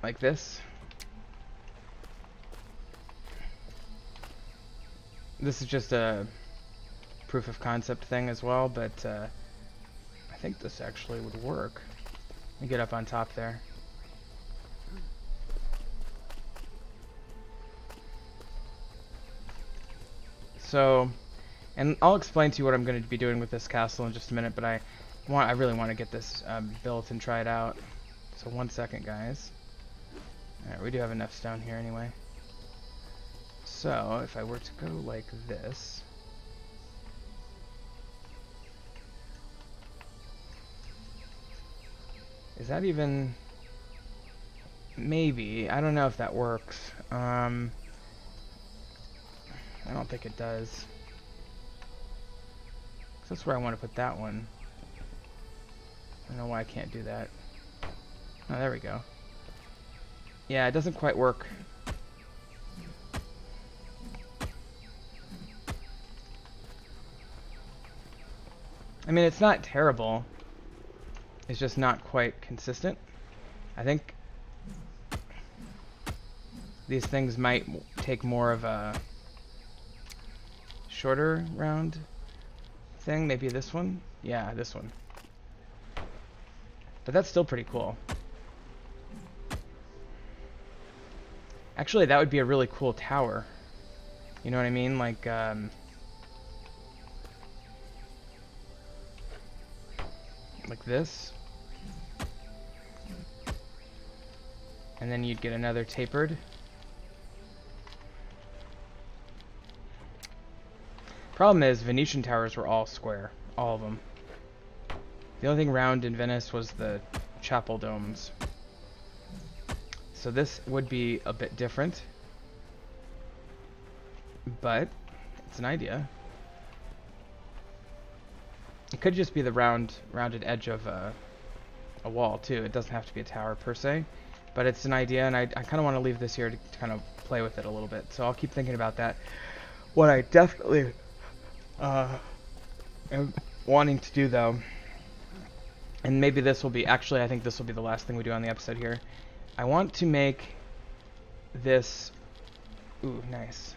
Like this. This is just a proof of concept thing as well, but I think this actually would work. Let me get up on top there. So, and I'll explain to you what I'm going to be doing with this castle in just a minute, but I really want to get this built and try it out. So 1 second, guys. Alright, we do have enough stone here anyway. So, if I were to go like this... Is that even... Maybe. I don't know if that works. I don't think it does. That's where I want to put that one. I don't know why I can't do that. Oh, there we go. Yeah, it doesn't quite work. I mean, it's not terrible. It's just not quite consistent. I think these things might take more of a shorter round thing. Maybe this one? Yeah, this one. But that's still pretty cool. Actually, that would be a really cool tower. You know what I mean? Like, like this. And then you'd get another tapered. Problem is, Venetian towers were all square. All of them. The only thing round in Venice was the chapel domes. So this would be a bit different. But it's an idea. It could just be the rounded edge of a wall too. It doesn't have to be a tower per se. But it's an idea, and I kind of want to leave this here to kind of play with it a little bit. So I'll keep thinking about that. What I definitely am wanting to do, though, and maybe this will be, actually I think this will be the last thing we do on the episode here. I want to make this, ooh, nice.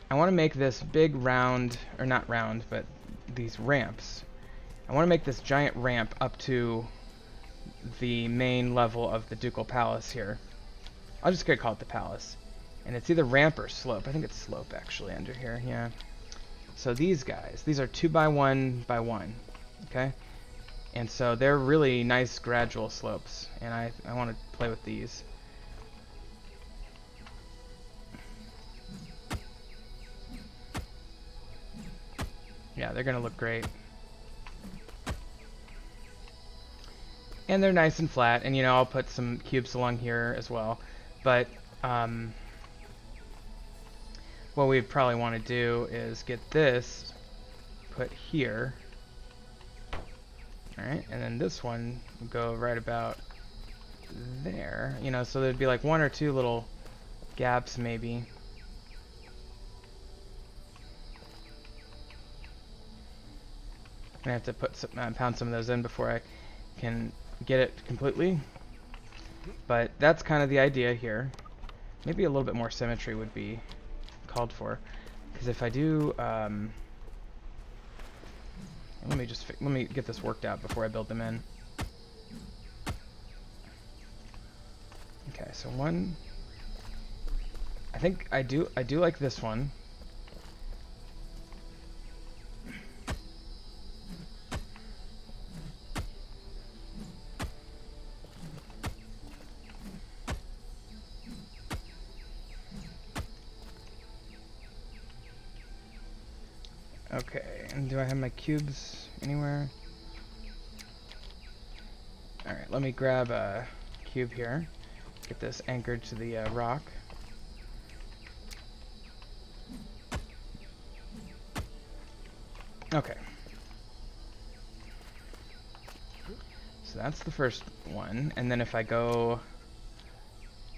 I want to make this big round, or not round, but these ramps. I want to make this giant ramp up to the main level of the Ducal Palace here. I'll just call it the palace. And it's either ramp or slope. I think it's slope actually under here, yeah. So these guys, these are 2 by 1 by 1, okay? And so they're really nice gradual slopes, and I want to play with these. Yeah, they're gonna look great. And they're nice and flat, and you know, I'll put some cubes along here as well. But what we probably want to do is get this put here. Alright, and then this one will go right about there. You know, so there'd be like 1 or 2 little gaps maybe. I'm gonna have to put some, pound some of those in before I can get it completely. But that's kind of the idea here. Maybe a little bit more symmetry would be called for, because if I do, let me get this worked out before I build them in. Okay, so one. I think I do like this one. Okay, and do I have my cubes anywhere? Alright, let me grab a cube here. Get this anchored to the rock. Okay. So that's the first one. And then if I go...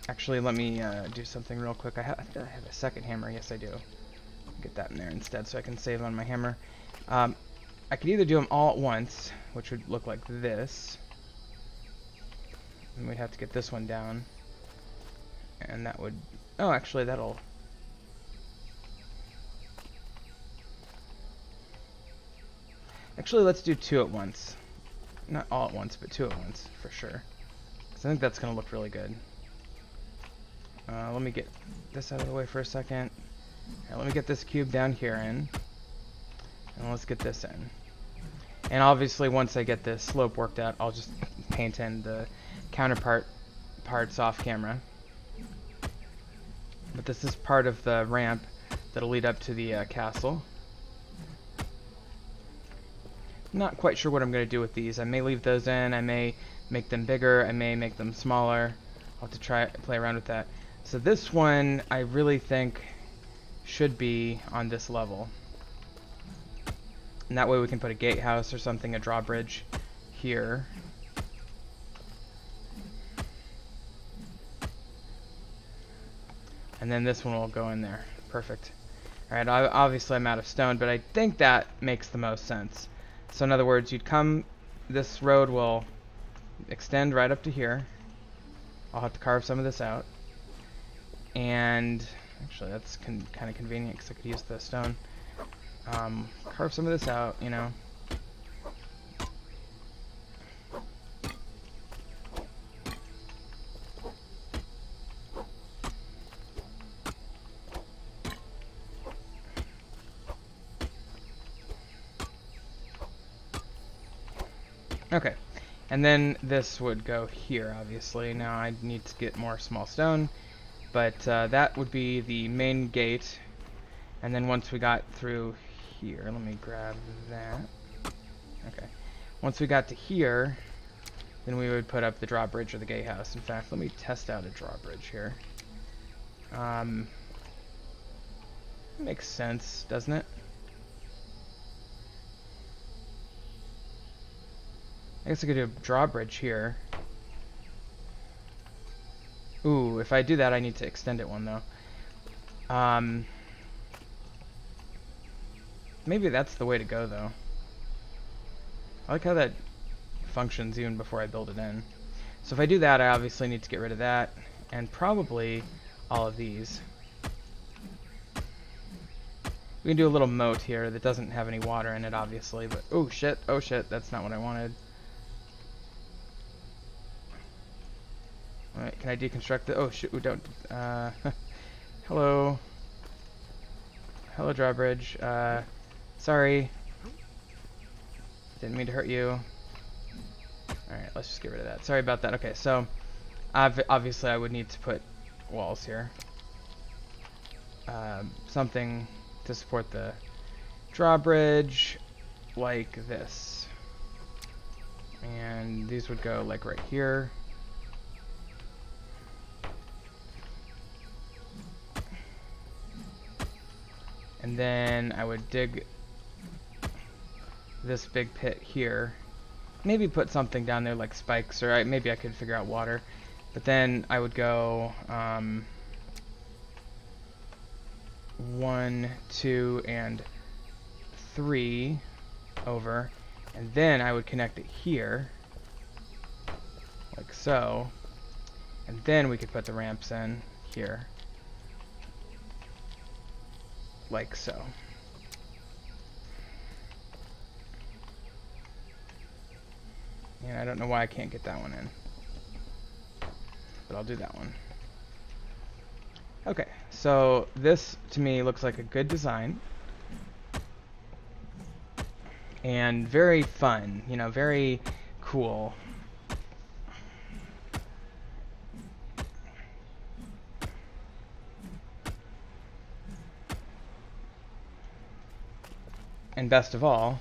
Actually, let me do something real quick. I think I have a second hammer. Yes, I do. Get that in there instead so I can save on my hammer. I could either do them all at once, which would look like this. And we'd have to get this one down. And that would... Oh, actually, that'll... Actually, let's do two at once. Not all at once, but two at once, for sure. Because I think that's going to look really good. Let me get this out of the way for a second. Right, let me get this cube down here in. And let's get this in. And obviously, once I get this slope worked out, I'll just paint in the counterpart parts off camera. But this is part of the ramp that'll lead up to the castle. Not quite sure what I'm going to do with these. I may leave those in, I may make them bigger, I may make them smaller. I'll have to play around with that. So this one, I really think, should be on this level. And that way we can put a gatehouse or something, a drawbridge here. And then this one will go in there. Perfect. Alright, obviously I'm out of stone, but I think that makes the most sense. So in other words, you'd come, this road will extend right up to here. I'll have to carve some of this out. And actually that's kind of convenient because I could use the stone. Carve some of this out, you know. Okay, and then this would go here, obviously. Now I need to get more small stone, but that would be the main gate. And then once we got through here, let me grab that. Okay, once we got to here, then we would put up the drawbridge or the gatehouse. In fact, let me test out a drawbridge here. Makes sense, doesn't it? I guess I could do a drawbridge here. Ooh, if I do that, I need to extend it one, though. Maybe that's the way to go, though. I like how that functions even before I build it in. So if I do that, I obviously need to get rid of that, and probably all of these. We can do a little moat here that doesn't have any water in it, obviously, but... Oh, shit, that's not what I wanted. Alright, can I deconstruct the... Oh, shoot, we don't... Hello. Hello, drawbridge. Sorry. Didn't mean to hurt you. Alright, let's just get rid of that. Sorry about that. Okay, so... obviously, I would need to put walls here. Something to support the drawbridge, like this. And these would go, like, right here. And then I would dig this big pit here. Maybe put something down there like spikes, or maybe I could figure out water. But then I would go 1, 2, and 3 over. And then I would connect it here, like so. And then we could put the ramps in here. Like so. And I don't know why I can't get that one in. But I'll do that one. Okay, so this to me looks like a good design. And very fun, you know, very cool. And best of all,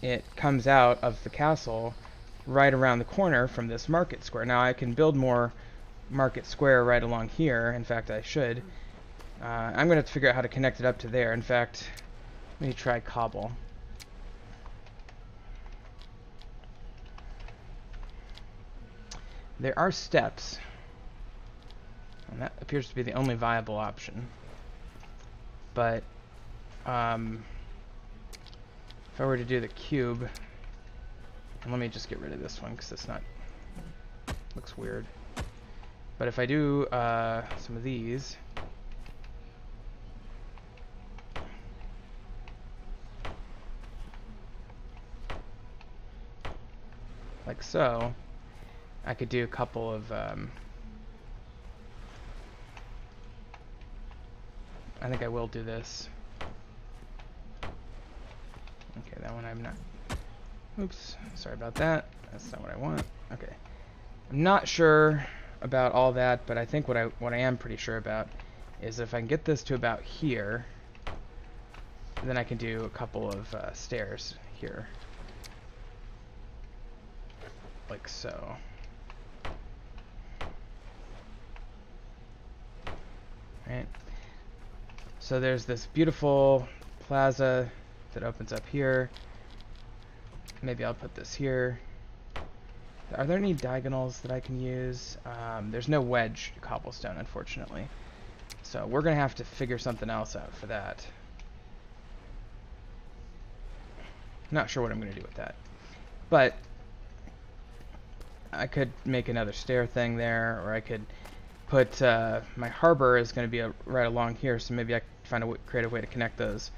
it comes out of the castle right around the corner from this market square. Now I can build more market square right along here. In fact, I should. I'm going to have to figure out how to connect it up to there. In fact, let me try cobble. There are steps, and that appears to be the only viable option. But if I were to do the cube, and let me just get rid of this one because it's not, looks weird. But if I do some of these, like so, I could do a couple of, I think I will do this. Okay, that one I'm not, oops, sorry about that. That's not what I want. Okay. I'm not sure about all that, but I think what I am pretty sure about is if I can get this to about here, then I can do a couple of stairs here. Like so. Right. So there's this beautiful plaza that opens up here. Maybe I'll put this here. Are there any diagonals that I can use? There's no wedge cobblestone, unfortunately. So we're going to have to figure something else out for that. Not sure what I'm going to do with that. But I could make another stair thing there, or I could put my harbor is going to be right along here, so maybe I can find a creative way to connect those.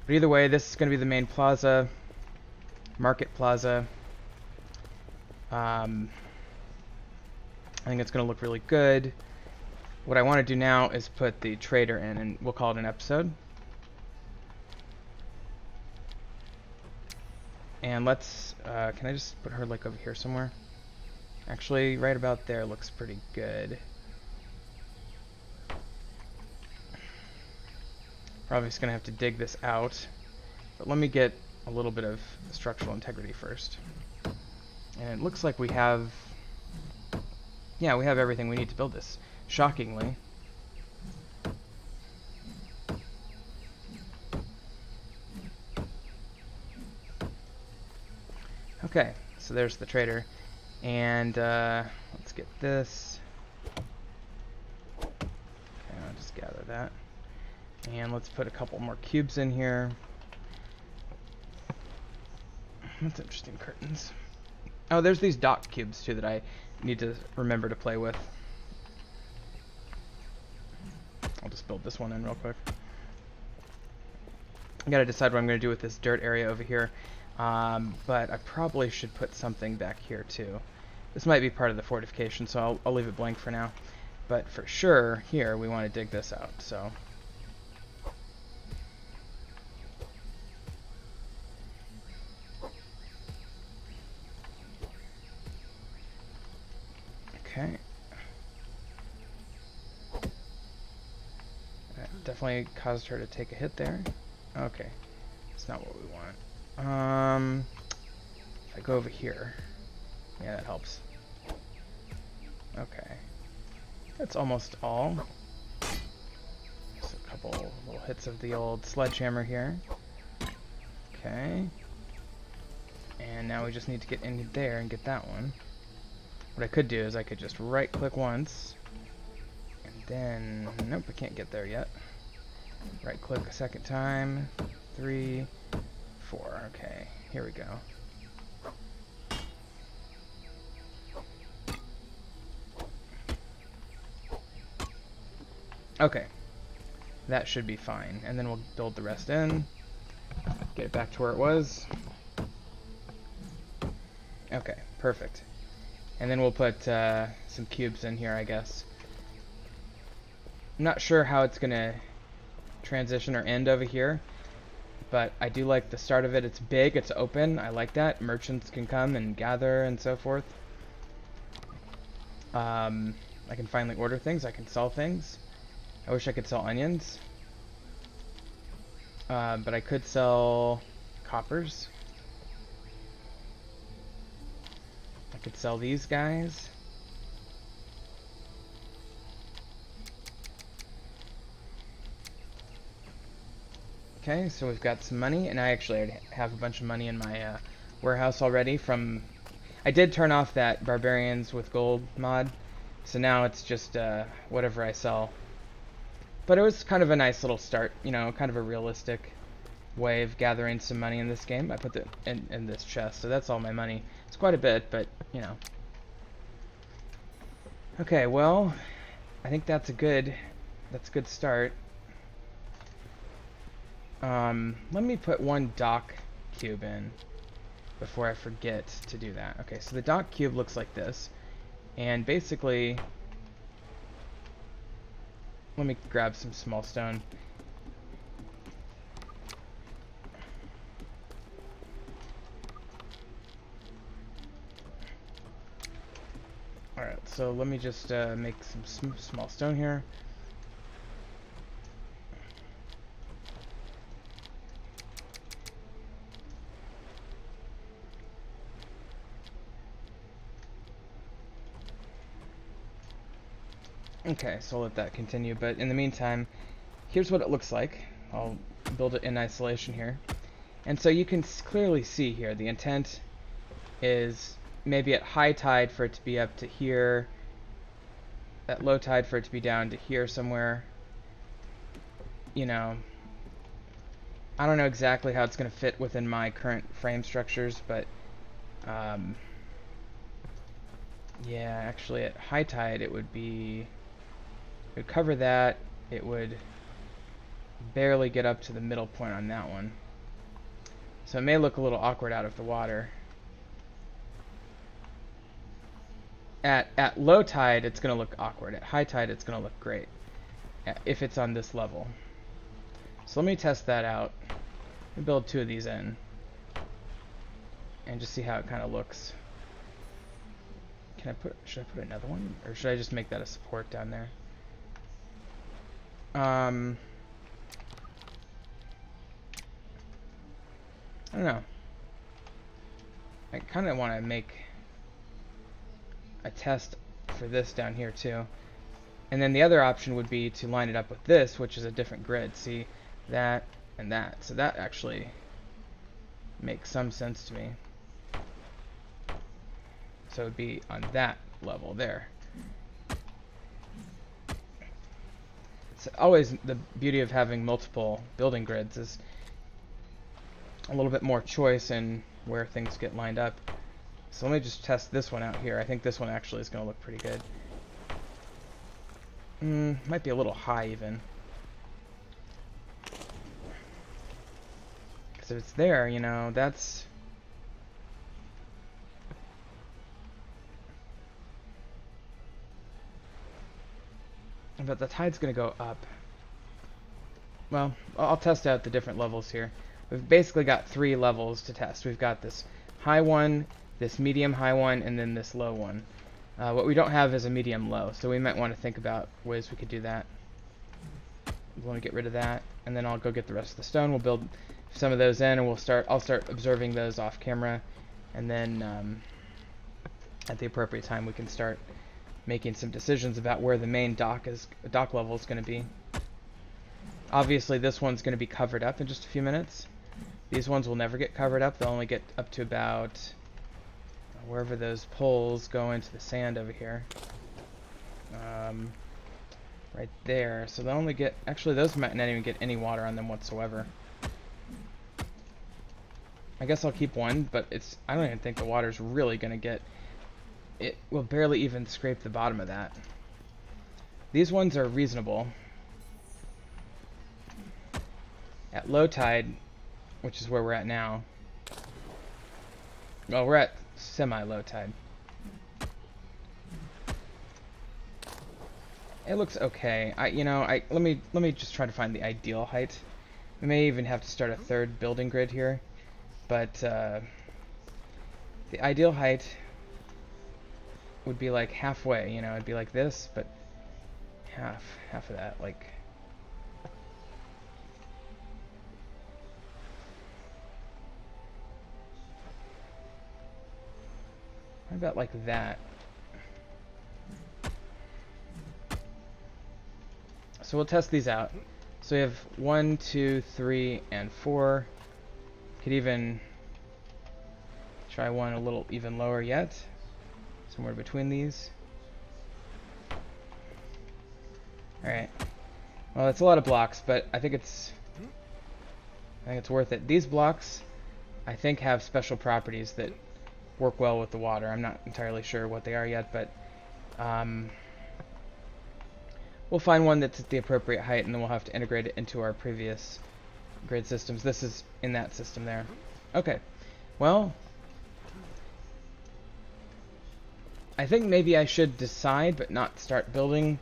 But either way, this is going to be the main plaza, market plaza. I think it's going to look really good. What I want to do now is put the trader in, and we'll call it an episode. And let's, can I just put her like over here somewhere? Actually, right about there looks pretty good. Probably just going to have to dig this out. But let me get a little bit of structural integrity first. And it looks like we have... yeah, we have everything we need to build this. Shockingly. Okay, so there's the trader. And let's get this. Okay, I'll just gather that. And let's put a couple more cubes in here. That's interesting, curtains. Oh, there's these dock cubes too that I need to remember to play with. I'll just build this one in real quick. I gotta decide what I'm gonna do with this dirt area over here. But I probably should put something back here too. This might be part of the fortification, so I'll leave it blank for now. But for sure, here we want to dig this out. So. Okay. That definitely caused her to take a hit there. Okay. That's not what we want. If I go over here. Yeah, that helps. Okay. That's almost all. Just a couple little hits of the old sledgehammer here. Okay. And now we just need to get in there and get that one. What I could do is I could just right click once. And then... nope, I can't get there yet. Right click a second time. 3, 4. Okay, here we go. Okay, that should be fine. And then we'll build the rest in. Get it back to where it was. Okay, perfect. And then we'll put some cubes in here, I guess. I'm not sure how it's going to transition or end over here, but I do like the start of it. It's big, it's open. I like that. Merchants can come and gather and so forth. I can finally order things. I can sell things. I wish I could sell onions. But I could sell coppers. Could sell these guys. Okay, so we've got some money, and I actually already have a bunch of money in my warehouse already from... I did turn off that Barbarians with Gold mod, so now it's just whatever I sell. But it was kind of a nice little start, you know, kind of a realistic way of gathering some money in this game. I put it in this chest, so that's all my money. It's quite a bit, but, you know. Okay, well, I think that's a good start. Let me put one dock cube in before I forget to do that. Okay, so the dock cube looks like this, and basically, let me grab some small stone. Alright, so let me just make some small stone here. Okay, so I'll let that continue, but in the meantime, here's what it looks like. I'll build it in isolation here. And so you can clearly see here, the intent is maybe at high tide for it to be up to here, at low tide for it to be down to here somewhere. You know, I don't know exactly how it's going to fit within my current frame structures, but yeah, actually at high tide it would cover that. It would barely get up to the middle point on that one. So it may look a little awkward out of the water. At low tide, it's going to look awkward. At high tide, it's going to look great if it's on this level. So let me test that out. Let me build two of these in and just see how it kind of looks. Should I put another one, or should I just make that a support down there? I don't know. I kind of want to make a test for this down here too. And then the other option would be to line it up with this, which is a different grid. See, that and that. So that actually makes some sense to me. So it would be on that level there. It's always the beauty of having multiple building grids is a little bit more choice in where things get lined up. So let me just test this one out here. I think this one actually is going to look pretty good. Might be a little high even. Because if it's there, you know, that's... But the tide's going to go up. Well, I'll test out the different levels here. We've basically got 3 levels to test. We've got this high one, this medium high one, and then this low one. What we don't have is a medium low, so we might want to think about ways we could do that. We want to get rid of that, and then I'll go get the rest of the stone. We'll build some of those in, and I'll start observing those off camera, and then at the appropriate time we can start making some decisions about where the main dock level is going to be. Obviously this one's going to be covered up in just a few minutes. These ones will never get covered up. They'll only get up to about wherever those poles go into the sand over here. Right there. So they'll only get... Actually, those might not even get any water on them whatsoever. I guess I'll keep one, but I don't even think the water's really going to get... It will barely even scrape the bottom of that. These ones are reasonable. At low tide, which is where we're at now. Well, we're at semi-low tide. It looks okay. Let me just try to find the ideal height. We may even have to start a third building grid here, but the ideal height would be like halfway. You know, it'd be like this, but half of that, like. How about like that? So we'll test these out. So we have 1, 2, 3, and 4. Could even try one a little even lower yet. Somewhere between these. Alright. Well, it's a lot of blocks, but I think it's worth it. These blocks, I think, have special properties that work well with the water. I'm not entirely sure what they are yet, but we'll find one that's at the appropriate height, and then we'll have to integrate it into our previous grid systems. This is in that system there. Okay. Well, I think maybe I should decide, but not start building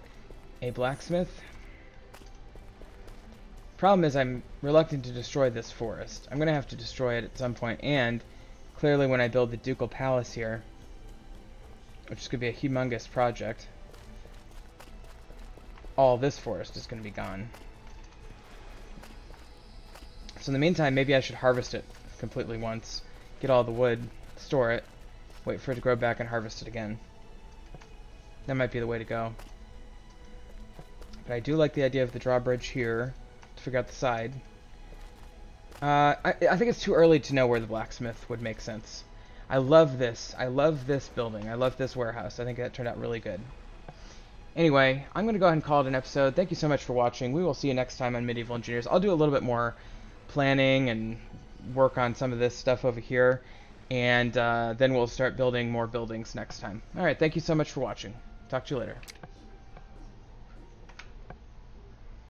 a blacksmith. Problem is, I'm reluctant to destroy this forest. I'm going to have to destroy it at some point, and clearly when I build the Ducal Palace here, which is going to be a humongous project, all this forest is going to be gone. So in the meantime, maybe I should harvest it completely once, get all the wood, store it, wait for it to grow back, and harvest it again. That might be the way to go. But I do like the idea of the drawbridge here to figure out the side. I think it's too early to know where the blacksmith would make sense. I love this. I love this building. I love this warehouse. I think that turned out really good. Anyway, I'm going to go ahead and call it an episode. Thank you so much for watching. We will see you next time on Medieval Engineers. I'll do a little bit more planning and work on some of this stuff over here. And then we'll start building more buildings next time. Alright, thank you so much for watching. Talk to you later.